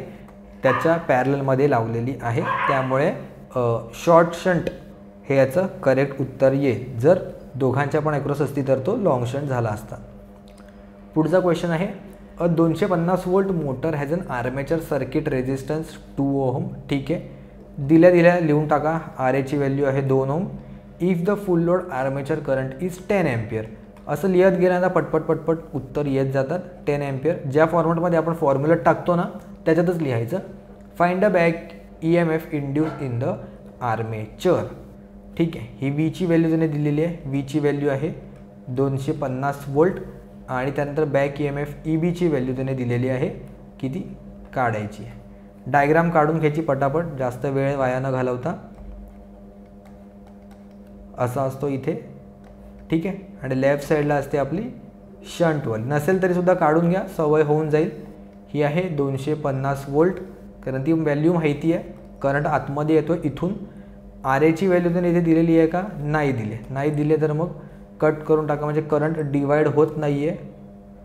त्याच्या पॅरललमध्ये लावलेली आहे. त्यामुळे शॉर्ट शंट हे याचं करेक्ट उत्तर येईल. जर दोघांच्या पण अक्रॉस असती तर तो लॉंग शंट झाला असता. पुढचा क्वेश्चन आहे, 250 volt motor has an armature circuit resistance 2 ohm. ठीक आहे, दिल्या लिहून टाका. RA ची व्हॅल्यू आहे 2 ohm. If the full load armature current is 10 ampere. असं लिहत गेल्यानंतर पटपट उत्तर येत जातात. 10 एम्पियर ज्या फॉर्मॅटमध्ये आपण फॉर्म्युला टाकतो ना त्याच्यातच लिहायचं. Find the back EMF induce in the armature. ठीक आहे, ही V ची व्हॅल्यू त्याने दिलेली आहे. V ची व्हॅल्यू आहे 250 वोल्ट आणि त्यानंतर बॅक EMF EB ची व्हॅल्यू त्याने दिलेली आहे. किती काढायची आहे, डायग्राम काढून घ्यायची पटापट, जास्त वेळ वाया न घालवता. असा असतो इथे. ठीक आहे, आणि लेफ्ट साईडला असते आपली शंटवाली. नसेल तरी सुद्धा काढून घ्या, सवय होऊन जाईल. ही आहे 250 वोल्ट, कारण ती व्हॅल्यू माहिती आहे. करंट आतमध्ये येतो इथून. RA ची व्हॅल्यू त्याने इथे दिलेली आहे का, नाही दिले तर मग कट करून टाका, म्हणजे करंट डिवाइड होत नाही आहे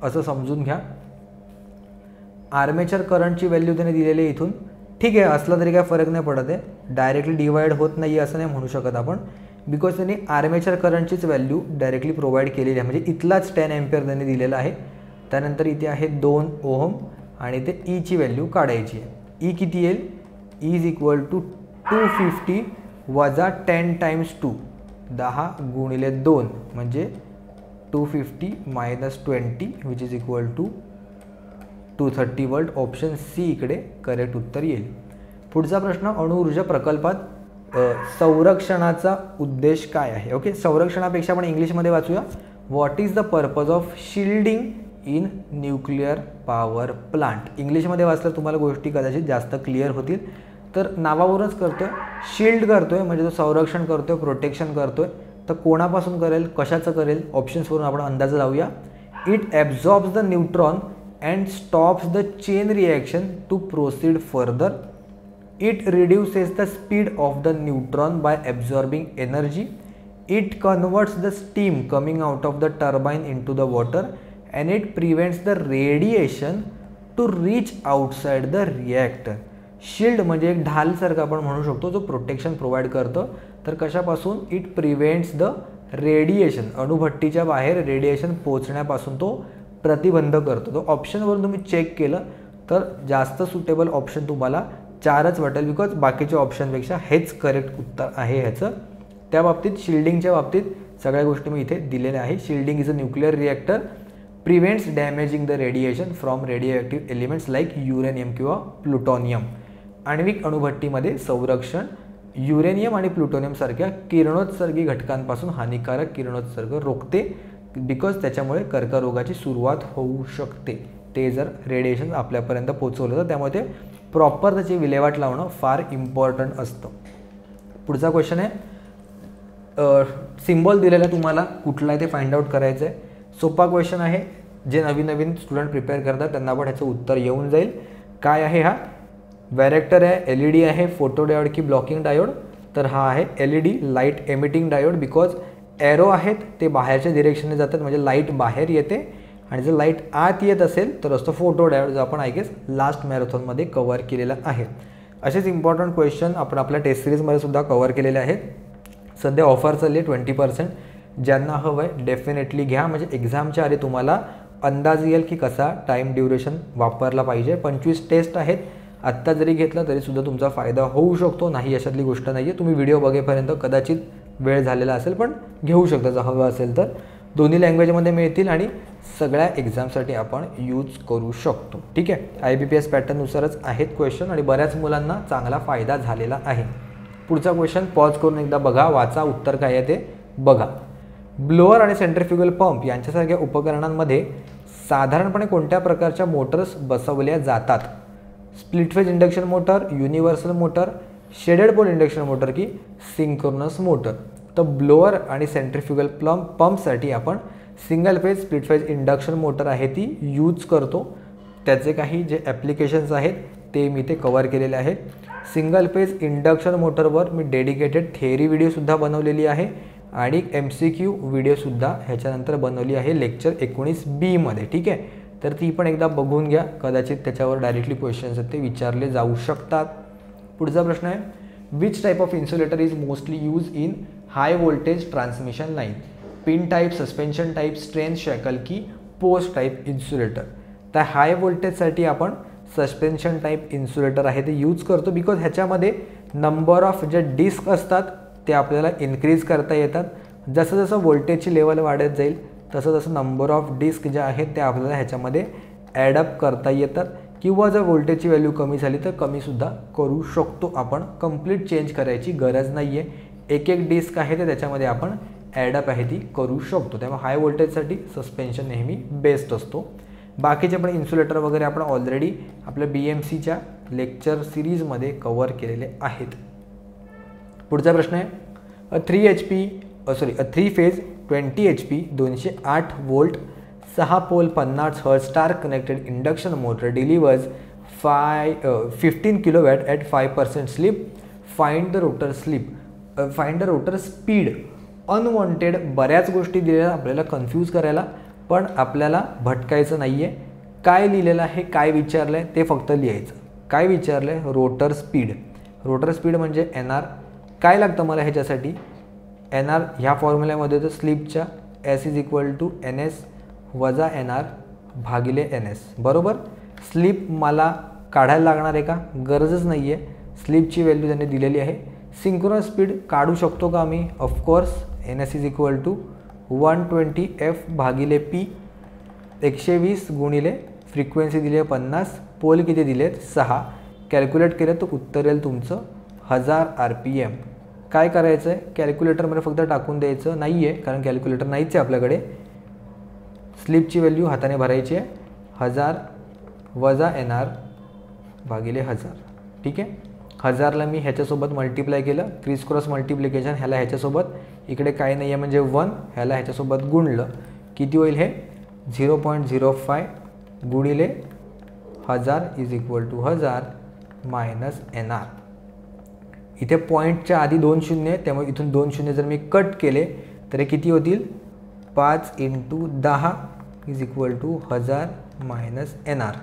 असं समजून घ्या. आर्मेचर करंटची व्हॅल्यू त्याने दिलेली आहे इथून. ठीक आहे, असला तरी काय फरक नाही पडत आहे, डायरेक्टली डिवाइड होत नाही असं नाही म्हणू शकत आपण, बिकॉज त्यांनी आर्मेचर करंटचीच व्हॅल्यू डायरेक्टली प्रोव्हाइड केलेली आहे. म्हणजे इथलाच 10 एम्पियर त्यांनी दिलेला आहे. त्यानंतर इथे आहे 2 ओहम आणि ते E ची व्हॅल्यू काढायची आहे. E किती येईल, E इज इक्वल टू 250 वजा 10 टाइम्स 2, 10 गुणिले 2 म्हणजे 250 minus 20 which is equal to 230 volt. Option C इकडे करेक्ट उत्तर येईल. पुढचा प्रश्न, अणुऊर्जा प्रकल्पात संरक्षणाचा उद्देश काय आहे. ओके, संरक्षणापेक्षा आपण इंग्लिशमध्ये वाचूया. What is the purpose of shielding in nuclear power plant. इंग्लिशमध्ये वाचलं तुम्हाला गोष्टी कदाचित जास्त क्लिअर होतील. तर नावावरूनच करतोय, शिल्ड करतोय म्हणजे तो संरक्षण करतोय, प्रोटेक्शन करतोय. तर कोणापासून करेल, कशाचं करेल, ऑप्शन्सवरून आपण अंदाज लावूया. It absorbs the neutron and stops the chain reaction to proceed further. It reduces the speed of the neutron by absorbing energy. It converts the steam coming out of the turbine into the water and it prevents the radiation to reach outside the reactor. Shield म्हणजे एक ढालसारखं आपण म्हणू शकतो, जो प्रोटेक्शन प्रोव्हाइड करतं. तर कशापासून, इट प्रिव्हेंट्स द रेडिएशन, अणुभट्टीच्या बाहेर रेडिएशन पोहोचण्यापासून तो प्रतिबंध करतो. तो ऑप्शनवरून तुम्ही चेक केलं तर जास्त सुटेबल ऑप्शन तुम्हाला 4च वाटेल, बिकॉज बाकीच्या ऑप्शनपेक्षा हेच करेक्ट उत्तर आहे ह्याचं. त्या बाबतीत शिल्डिंगच्या बाबतीत सगळ्या गोष्टी मी इथे दिलेल्या आहे. Shielding is a nuclear reactor, prevents damaging the radiation from radio elements like uranium किंवा प्लुटोनियम. आण्विक अणुभट्टीमध्ये संरक्षण युरेनियम आणि प्लुटोनियमसारख्या किरणोत्सर्गी घटकांपासून हानिकारक किरणोत्सर्ग रोखते, बिकॉज त्याच्यामुळे कर्करोगाची सुरुवात होऊ शकते ते जर रेडिएशन आपल्यापर्यंत पोहोचवलं तर. त्यामुळे ते प्रॉपर त्याची विल्हेवाट लावणं फार इम्पॉर्टंट असतं. पुढचा क्वेश्चन आहे, सिम्बॉल दिलेला तुम्हाला कुठला आहे ते फाइंड आउट करायचं आहे. सोपा क्वेश्चन आहे, जे नवीन नवीन स्टुडंट प्रिपेअर करतात त्यांना पण ह्याचं उत्तर येऊन जाईल. काय आहे हा? व्हॅरेक्टर आहे, LED आहे, फोटो डायोड की ब्लॉकिंग डायोड? तर हा आहे LED, light emitting diode. Because arrow आहेत ते बाहेरच्या डिरेक्शनने जातात, म्हणजे लाईट बाहेर येते, आणि जर लाईट आत येत असेल तर असतो फोटो डायोड, जो आपण आय गेस लास्ट मॅरेथॉनमध्ये कव्हर केलेला आहे. असेच इम्पॉर्टंट क्वेश्चन आपण आपल्या टेस्ट सिरीजमध्ये सुद्धा कव्हर केलेले आहेत. सध्या ऑफर चालली आहे 20%. ज्यांना हवं आहे डेफिनेटली घ्या, म्हणजे एक्झामच्या आधी तुम्हाला अंदाज येईल की कसा टाईम ड्युरेशन वापरला पाहिजे. 25 टेस्ट आहेत. आत्ता जरी घेतला तरीसुद्धा तुमचा फायदा होऊ शकतो, नाही अशातली गोष्ट नाही आहे. तुम्ही व्हिडिओ बघेपर्यंत कदाचित वेळ झालेला असेल, पण घेऊ शकता जर हवं असेल तर. दोन्ही लँग्वेजमध्ये मिळतील आणि सगळ्या एक्झामसाठी आपण यूज करू शकतो. ठीक आहे. IBPS पॅटर्ननुसारच आहेत क्वेश्चन आणि बऱ्याच मुलांना चांगला फायदा झालेला आहे. पुढचा क्वेश्चन पॉज करून एकदा बघा, वाचा, उत्तर काय आहे ते बघा. ब्लोअर आणि सेंट्रिफ्युगल पंप यांच्यासारख्या उपकरणांमध्ये साधारणपणे कोणत्या प्रकारच्या मोटर्स बसवल्या जातात? Split phase induction motor, universal motor, shaded pole induction motor की सिंक्रोनस मोटर? तर ब्लोअर आणि सेंट्रिफ्युगल पंपसाठी आपण single phase split phase induction motor आहे ती यूज करतो. त्याचे काही जे ॲप्लिकेशन्स आहेत ते मी ते कवर केलेले आहेत. सिंगल फेज इंडक्शन मोटरवर मी डेडिकेटेड थेअरी व्हिडिओसुद्धा बनवलेली आहे आणि MCQ व्हिडिओसुद्धा ह्याच्यानंतर बनवली आहे लेक्चर 19B मध्ये. ठीक आहे, तर ती पण एकदा बघून घ्या, कदाचित त्याच्यावर डायरेक्टली क्वेश्चन्स आहेत ते विचारले जाऊ शकतात. पुढचा प्रश्न आहे, which type of insulator is mostly use in high voltage transmission line? Pin type, suspension type, strain shackle की पोस्ट टाईप इन्सुलेटर? तर हाय व्होल्टेजसाठी आपण सस्पेन्शन टाईप इन्सुलेटर आहे ते यूज करतो, बिकॉज ह्याच्यामध्ये नंबर ऑफ जे डिस्क असतात ते आपल्याला इन्क्रीज करता येतात. जसं जसं व्होल्टेजची लेवल वाढत जाईल तसं तसं नंबर ऑफ डिस्क ज्या आहेत त्या आपल्याला ह्याच्यामध्ये ॲडअप करता येतात, किंवा जर व्होल्टेजची व्हॅल्यू कमी झाली तर कमीसुद्धा करू शकतो आपण. कंप्लीट चेंज करायची गरज नाही आहे. एक एक डिस्क आहे ते त्याच्यामध्ये आपण ॲडअप आहे ती करू शकतो. त्यामुळे हाय व्होल्टेजसाठी सस्पेन्शन नेहमी बेस्ट असतो. बाकीचे पण इन्सुलेटर वगैरे आपण ऑलरेडी आपल्या BMCच्या लेक्चर सिरीजमध्ये कवर केलेले आहेत. पुढचा प्रश्न आहे, a 3 phase 20 HP 208 volt 6 pole 50 hertz star connected induction motor delivers 15 kilowatt at 5% slip. Find the rotor speed. Unwanted बऱ्याच गोष्टी दिलेल्या आपल्याला कन्फ्यूज करायला, पण आपल्याला भटकायचं नाही आहे. काय लिहिलेलं आहे, काय विचारलं आहे ते फक्त लिहायचं. काय विचारलं आहे? Rotor speed. रोटर स्पीड म्हणजे NR. काय लागतं मला ह्याच्यासाठी? NR ह्या फॉर्म्युल्यामध्ये तर स्लिपच्या S = NS वजा NR भागिले NS, बरोबर. स्लिप मला काढायला लागणार आहे का? गरजच नाही आहे. स्लिपची व्हॅल्यू त्यांनी दिलेली आहे. सिंक्रोनस स्पीड काढू शकतो का आम्ही? ऑफकोर्स. NS = 120 F भागिले P. 120 गुणिले फ्रिक्वेन्सी दिली आहे 50, पोल किती दिले आहेत 6. कॅल्क्युलेट केलं तर उत्तर येईल तुमचं 1000 RPM. काय करायचं आहे? कॅल्क्युलेटरमध्ये फक्त टाकून द्यायचं नाही आहे, कारण कॅल्क्युलेटर नाहीच आहे आपल्याकडे. स्लिपची व्हॅल्यू हाताने भरायची आहे. 1000 वजा NR भागिले 1000. ठीक आहे. 1000ला मी ह्याच्यासोबत मल्टिप्लाय केलं, क्रिस क्रॉस मल्टिप्लिकेशन. ह्याला ह्याच्यासोबत, इकडे काय नाही आहे म्हणजे 1, ह्याला ह्याच्यासोबत गुणलं किती होईल? हे 0.05 गुणिले 1000 = 1000 मायनस NR. इथे पॉईंटच्या आधी 2 शून्य, त्यामुळे इथून 2 शून्य जर मी कट केले तर हे किती होतील? 5 × 10 = 1000 minus NR.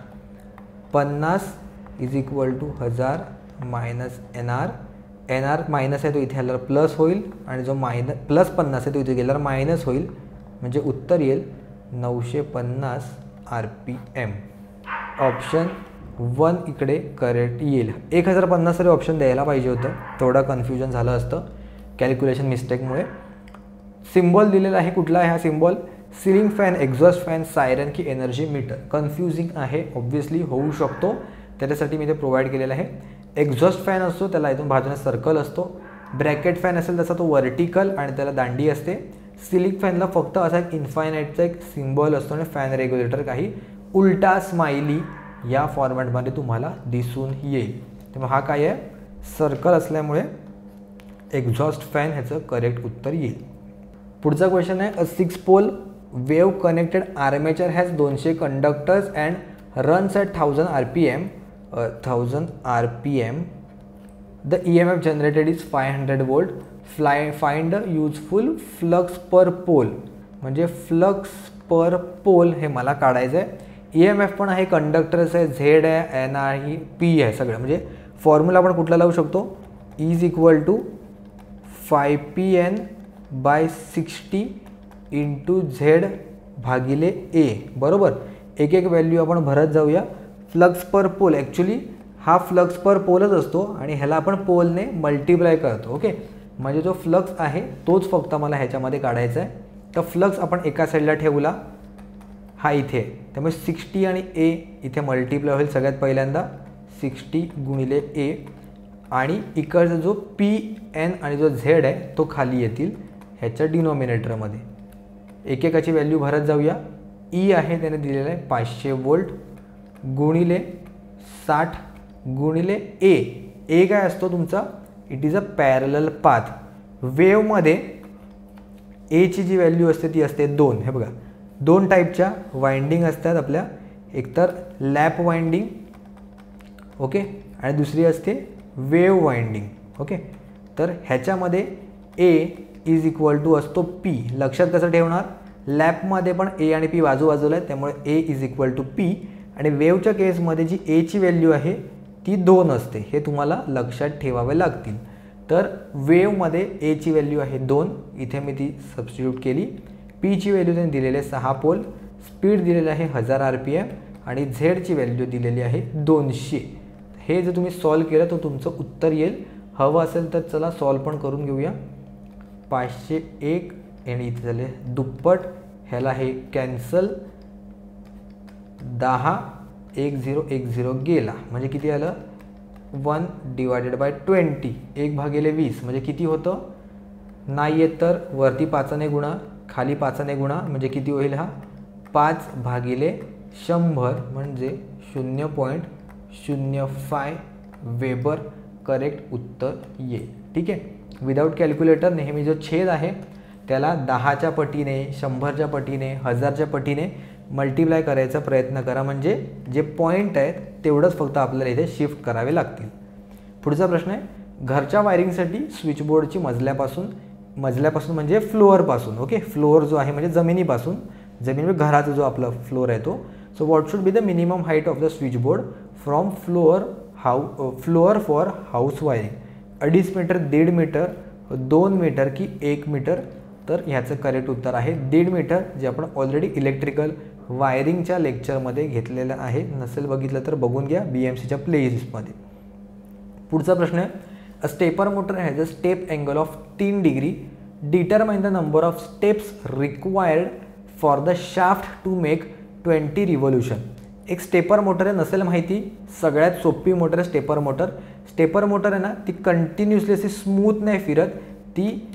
50 = 1000 minus NR. NR minus आहे तो इथे आल्यावर प्लस होईल आणि जो प्लस 50 आहे तो इथे गेल्यावर मायनस होईल, म्हणजे उत्तर येईल 950 RPM. ऑप्शन 1 इकडे करेक्ट येईल. 1050 तरी ऑप्शन द्यायला पाहिजे होतं, थोडं कन्फ्युजन झालं असतं कॅल्क्युलेशन मिस्टेकमुळे. सिम्बॉल दिलेला आहे, कुठला आहे हा symbol? Ceiling fan, exhaust fan, siren की एनर्जी मीटर. कन्फ्युजिंग आहे, ऑब्व्हियसली होऊ शकतो, त्याच्यासाठी मी ते प्रोव्हाइड केलेलं आहे. एक्झॉस्ट फॅन असतो त्याला इथून बाजूने सर्कल असतो. ब्रॅकेट फॅन असेल त्याचा तो व्हर्टिकल आणि त्याला दांडी असते. सिलिंग फॅनला फक्त असा एक इन्फायनाईटचा एक सिम्बॉल असतो आणि फॅन रेग्युलेटर काही उलटा स्माइली या फॉर्मॅटमध्ये तुम्हाला दिसून येईल. त्यामुळे हा काय आहे? सर्कल असल्यामुळे एक्झॉस्ट फॅन ह्याचं करेक्ट उत्तर येईल. पुढचा क्वेश्चन आहे, a 6 pole wave connected armature has 200 conductors and runs at 1000 RPM. 1000 RPM. The EMF generated is 500 volt. Find useful flux per pole. म्हणजे फ्लक्स पर पोल हे मला काढायचं आहे. EMF पण आहे, कंडक्टर्स आहे, Z आहे, N आहे, P आहे सगळं. म्हणजे फॉर्म्युला आपण कुठला लावू शकतो? Is equal to 5PN/60 into Z भागिले A. बरोबर. एक एक व्हॅल्यू आपण भरत जाऊया. फ्लक्स पर पोल, ॲक्च्युली हा फ्लक्स पर पोलच असतो आणि ह्याला आपण पोलने मल्टिप्लाय करतो. ओके, म्हणजे जो फ्लक्स आहे तोच फक्त मला ह्याच्यामध्ये काढायचा आहे. तर फ्लक्स आपण एका साईडला ठेवला, हा इथे, त्यामुळे 60 आणि A इथे मल्टिप्लाय होईल सगळ्यात पहिल्यांदा. 60 गुणिले A आणि इकडचा जो PN आणि जो Z आहे तो खाली येतील ह्याच्या डिनॉमिनेटरमध्ये. एकेकाची व्हॅल्यू भरत जाऊया. E आहे त्याने दिलेलं आहे 500 वोल्ट गुणिले 60 गुणिले A. A काय असतो तुमचा? It is a parallel path. वेव्हमध्ये Aची जी व्हॅल्यू असते ती असते 2. हे बघा, 2 टाईपच्या वाइंडिंग असतात आपल्या, एकतर लॅप वाइंडिंग, ओके, आणि दुसरी असते वेव्ह वाइंडिंग. ओके, तर ह्याच्यामध्ये A इज इक्वल टू असतो P. लक्षात कसं ठेवणार? लॅपमध्ये पण A आणि P बाजूबाजूला आहेत, त्यामुळे A is equal to P. आणि वेव्हच्या केसमध्ये जी Aची व्हॅल्यू आहे ती 2 असते, हे तुम्हाला लक्षात ठेवावे लागतील. तर वेव्हमध्ये Aची व्हॅल्यू आहे 2, इथे मी ती सबस्टिट्यूट केली. Pची व्हॅल्यू त्यांनी दिलेली आहे 6 पोल, स्पीड दिलेलं आहे 1000 RPM आणि Zची व्हॅल्यू दिलेली आहे 200. हे जर तुम्ही सॉल्व केलं तर तुमचं उत्तर येईल. हवं असेल तर चला सॉल्व पण करून घेऊया. 501 आणि इथे झाले दुप्पट, ह्याला हे कॅन्सल, 10 1010 गेला, म्हणजे किती आलं? 1/20, 1/20 म्हणजे किती होतं? नाही येत तर वरती 5ने गुणा, खाली 5ने गुणा, म्हणजे किती होईल हा? 5/100 म्हणजे 0.05 वेबर करेक्ट उत्तर येईल. ठीक आहे. विदाऊट कॅल्क्युलेटर नेहमी जो छेद आहे त्याला 10च्या पटीने, 100च्या पटीने, 1000च्या पटीने मल्टिप्लाय करायचा प्रयत्न करा, म्हणजे जे पॉईंट आहेत तेवढंच फक्त आपल्याला इथे शिफ्ट करावे लागतील. पुढचा प्रश्न आहे, घरच्या वायरिंगसाठी स्विचबोर्डची मजल्यापासून म्हणजे फ्लोअरपासून, ओके, फ्लोअर जो आहे म्हणजे जमिनीपासून, जमिनीवर घराचा जो आपला फ्लोअर आहे तो. So what should be the minimum height of the switchboard from floor for house wiring? 2.5 metre, 1.5 metre, 2 metre की 1 मीटर? तर ह्याचं करेक्ट उत्तर आहे 1.5 मीटर, जे आपण ऑलरेडी इलेक्ट्रिकल वायरिंगच्या लेक्चरमध्ये घेतलेलं आहे. नसेल बघितलं तर बघून घ्या BMCच्या प्लेलिस्टमध्ये. पुढचा प्रश्न आहे, a stepper motor has a step angle of 3 degree. Determine the number of steps required for the shaft to make 20 revolution. एक स्टेपर मोटर आहे, नसेल माहिती, सगळ्यात सोपी मोटर आहे स्टेपर मोटर. स्टेपर मोटर आहे ना, ती कंटिन्युअसली अशी स्मूथ नाही फिरत, ती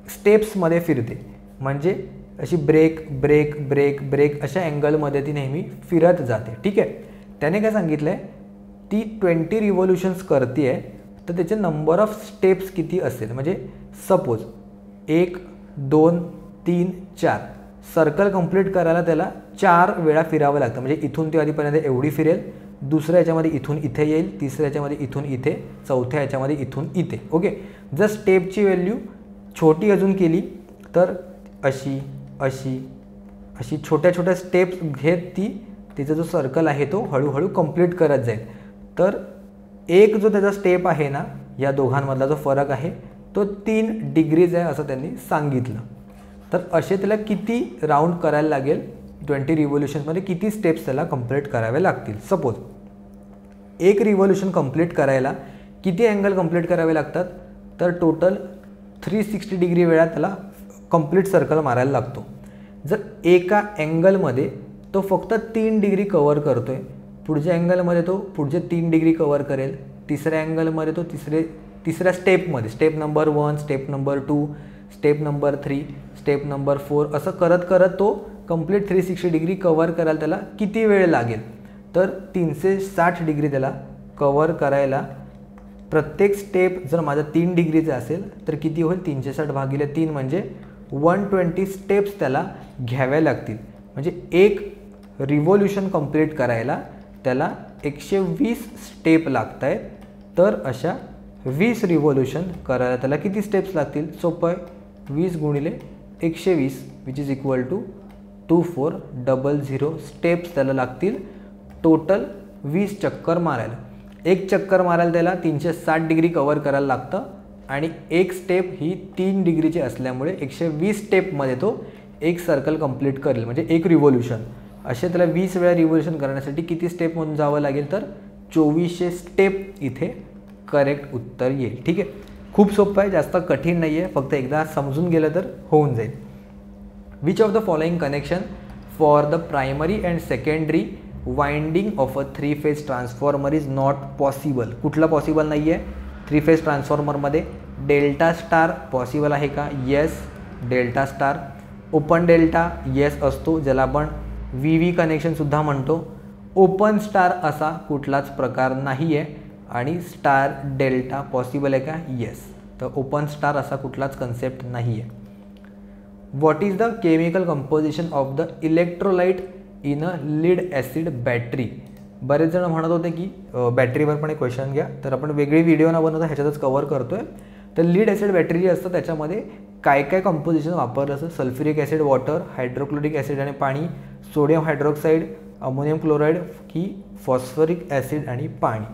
स्टेप्समध्ये फिरते, म्हणजे अशी ब्रेक ब्रेक ब्रेक ब्रेक अशा अँगलमध्ये ती नेहमी फिरत जाते. ठीक आहे. त्याने काय सांगितलं आहे, ती 20 रिव्होल्यूशन्स करते आहे, तर त्याचे नंबर ऑफ स्टेप्स किती असेल? म्हणजे सपोज 1 2 3 4 सर्कल कंप्लीट करायला त्याला 4 वेळा फिरावं लागतं. म्हणजे इथून ती आधीपर्यंत एवढी फिरेल, दुसऱ्या याच्यामध्ये इथून इथे येईल, तिसऱ्या याच्यामध्ये इथून इथे, चौथ्या याच्यामध्ये इथून इथे. ओके. जर स्टेपची व्हॅल्यू छोटी अजून केली तर अशी अशी अशी छोट्या छोट्या स्टेप्स घेत ती तिचा जो सर्कल आहे तो हळूहळू कंप्लीट करत जाईल. तर एक जो त्याचा स्टेप आहे ना या दोघांमधला जो फरक आहे तो 3 डिग्रीज आहे असं त्यांनी सांगितलं. तर असे त्याला किती राऊंड करायला लागेल, 20 रिव्होल्यूशनमध्ये किती स्टेप्स त्याला कंप्लीट करावे लागतील. सपोज एक रिव्होल्यूशन कंप्लीट करायला किती अँगल कंप्लीट करावे लागतात, तर टोटल 360 डिग्री वेळा त्याला कंप्लीट सर्कल मारायला लागतो. जर एका अँगलमध्ये तो फक्त 3 डिग्री कवर करतोय, पुढच्या अँगलमध्ये तो पुढचे 3 डिग्री कवर करेल, तिसऱ्या अँगलमध्ये तो तिसऱ्या स्टेपमध्ये step number 1, step number 2, step number 3, step number 4 असं करत करत तो कंप्लीट 360 डिग्री कवर करायला त्याला किती वेळ लागेल, तर 360 डिग्री त्याला कवर करायला प्रत्येक स्टेप जर माझा 3 डिग्रीचा असेल तर किती होईल, 360 भागिले 3 म्हणजे 120 स्टेप्स त्याला घ्याव्या लागतील. म्हणजे एक रिव्होल्यूशन कंप्लीट करायला त्याला 120 स्टेप लागत आहेत. तर अशा 20 रिव्होल्यूशन करायला त्याला किती स्टेप्स लागतील, सोपं आहे, 20 गुणिले 120 which is equal to 2400 steps त्याला लागतील टोटल 20 चक्कर मारायला. एक चक्कर मारायला त्याला 360 डिग्री कवर करायला लागतं आणि एक स्टेप ही 3 डिग्रीची असल्यामुळे 120 स्टेपमध्ये तो एक सर्कल कंप्लीट करेल, म्हणजे एक रिव्होल्यूशन. असे त्याला 20 वेळा रिव्होल्यूशन करण्यासाठी किती स्टेपमधून जावं लागेल, तर 2400 स्टेप इथे करेक्ट उत्तर येईल. ठीक आहे, खूप सोपं आहे, जास्त कठीण नाही आहे, फक्त एकदा समजून गेलं तर होऊन जाईल. Which of the following connection for the primary and secondary winding of a 3 phase transformer is not possible. कुठला पॉसिबल नाही आहे, 3 फेज ट्रान्सफॉर्मरमध्ये डेल्टा स्टार पॉसिबल आहे का, yes delta star. Open delta yes असतो, ज्याला आपण VV कनेक्शनसुद्धा म्हणतो. ओपन स्टार असा कुठलाच प्रकार नाही आहे आणि स्टार डेल्टा पॉसिबल आहे का, येस. तर ओपन स्टार असा कुठलाच कन्सेप्ट नाही आहे. What is the chemical composition of the electrolyte in a lead acid battery. बरेच जण म्हणत होते की बॅटरीवर पण एक क्वेश्चन घ्या, तर आपण वेगळी व्हिडिओ न बनवता ह्याच्यातच कवर करतो आहे. तर लीड ॲसिड बॅटरी जी असतं त्याच्यामध्ये काय काय कंपोजिशन वापरलं असतं, sulphuric acid, water, hydrochloric acid आणि पाणी, सोडियम हायड्रॉक्साईड, अमोनियम क्लोराईड की फॉस्फरिक ॲसिड आणि पाणी.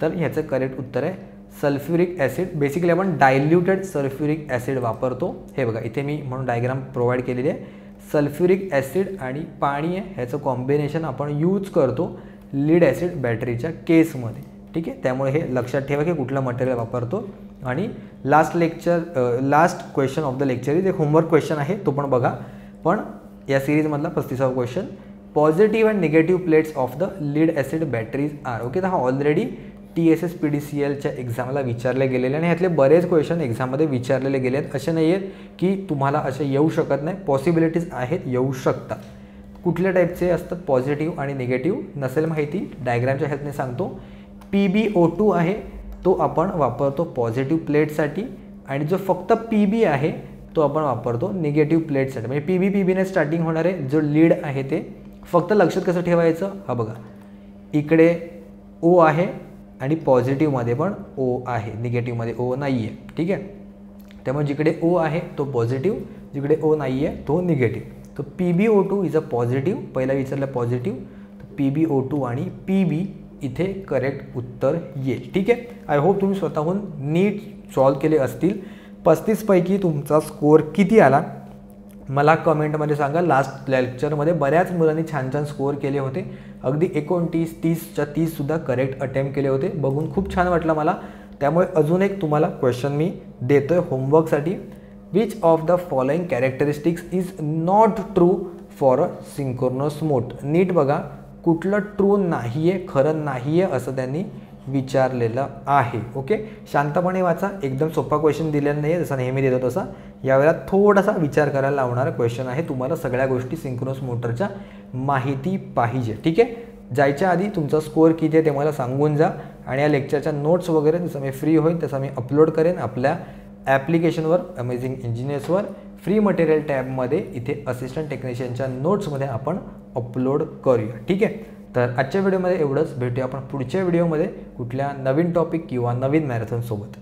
तर ह्याचं करेक्ट उत्तर आहे सल्फ्युरिक ॲसिड. बेसिकली आपण डायल्युटेड सल्फ्युरिक ॲसिड वापरतो. हे बघा इथे मी म्हणून डायग्राम प्रोव्हाइड केलेली आहे. सल्फ्युरिक ॲसिड आणि पाणी आहे ह्याचं कॉम्बिनेशन आपण यूज करतो लीड ॲसिड बॅटरीच्या केसमध्ये. ठीक आहे, त्यामुळे हे लक्षात ठेवा की कुठलं मटेरियल वापरतो. आणि last question of the lecture is एक होमवर्क क्वेश्चन आहे, तो पण बघा. पण या सिरीजमधला 35वा question, positive and negative plates of the lead acid batteries are. Okay, तर हा ऑलरेडी TSS PDCLच्या एक्झामला विचारले गेलेले आणि ह्यातले बरेच क्वेश्चन एक्झाममध्ये विचारलेले गेले आहेत. असे नाही आहेत की तुम्हाला असे येऊ शकत नाही, पॉसिबिलिटीज आहेत, येऊ शकतात. कुठल्या टाईपचे असतात पॉझिटिव्ह आणि निगेटिव्ह, नसेल माहिती डायग्रामच्या हेल्पने सांगतो. PbO2 आहे तो आपण वापरतो पॉझिटिव्ह प्लेटसाठी आणि जो फक्त PB आहे तो आपण वापरतो निगेटिव्ह प्लेटसाठी. म्हणजे PBने स्टार्टिंग होणारे जो लीड आहे ते फक्त लक्षात कसं ठेवायचं, हा बघा इकडे O आहे आणि पॉझिटिव्हमध्ये पण O आहे, निगेटिव्हमध्ये O नाही आहे. ठीक आहे, त्यामुळे जिकडे O आहे तो पॉझिटिव्ह, जिकडे O नाही आहे तो निगेटिव्ह. तर PbO2 इज अ पॉझिटिव्ह, पहिला विचारलं पॉझिटिव्ह, तर PbO2 आणि PB इथे करेक्ट उत्तर येईल. ठीक आहे, आय होप तुम्ही स्वतःहून नीट सॉल्व केले असतील. 35 पैकी तुमचा स्कोअर किती आला मला कमेंटमध्ये सांगा. लास्ट लेक्चरमध्ये बऱ्याच मुलांनी छान छान स्कोअर केले होते, अगदी 29, 30च्या 30सुद्धा करेक्ट अटेम्प्ट केले होते, बघून खूप छान वाटलं मला. त्यामुळे अजून एक तुम्हाला क्वेश्चन मी देतो आहे होमवर्कसाठी. Which of the following characteristics is not true for a synchronous mode. नीट बघा कुठलं ट्रू नाही आहे, खरं नाही आहे असं त्यांनी विचारलेलं आहे. ओके, शांतपणे वाचा, एकदम सोपा क्वेश्चन दिलेला नाही आहे जसा नेहमी देतो तसा. यावेळेला थोडासा विचार करायला लावणारा क्वेश्चन आहे. तुम्हाला सगळ्या गोष्टी सिंक्रोनस मोटरच्या माहिती पाहिजे. ठीक आहे, जायच्या आधी तुमचा स्कोअर किती आहे ते मला सांगून जा आणि या लेक्चरच्या नोट्स वगैरे जसं मी फ्री होईल तसं मी अपलोड करेन आपल्या ॲप्लिकेशनवर, अमेझिंग इंजिनियर्सवर. फ्री मटेरियल टॅबमध्ये इथे असिस्टंट टेक्निशियनच्या नोट्समध्ये आपण अपलोड करूया. ठीक आहे, तर आजच्या व्हिडिओमध्ये एवढंच. भेटूया आपण पुढच्या व्हिडिओमध्ये कुठल्या नवीन टॉपिक किंवा नवीन मॅरेथॉन सोबत.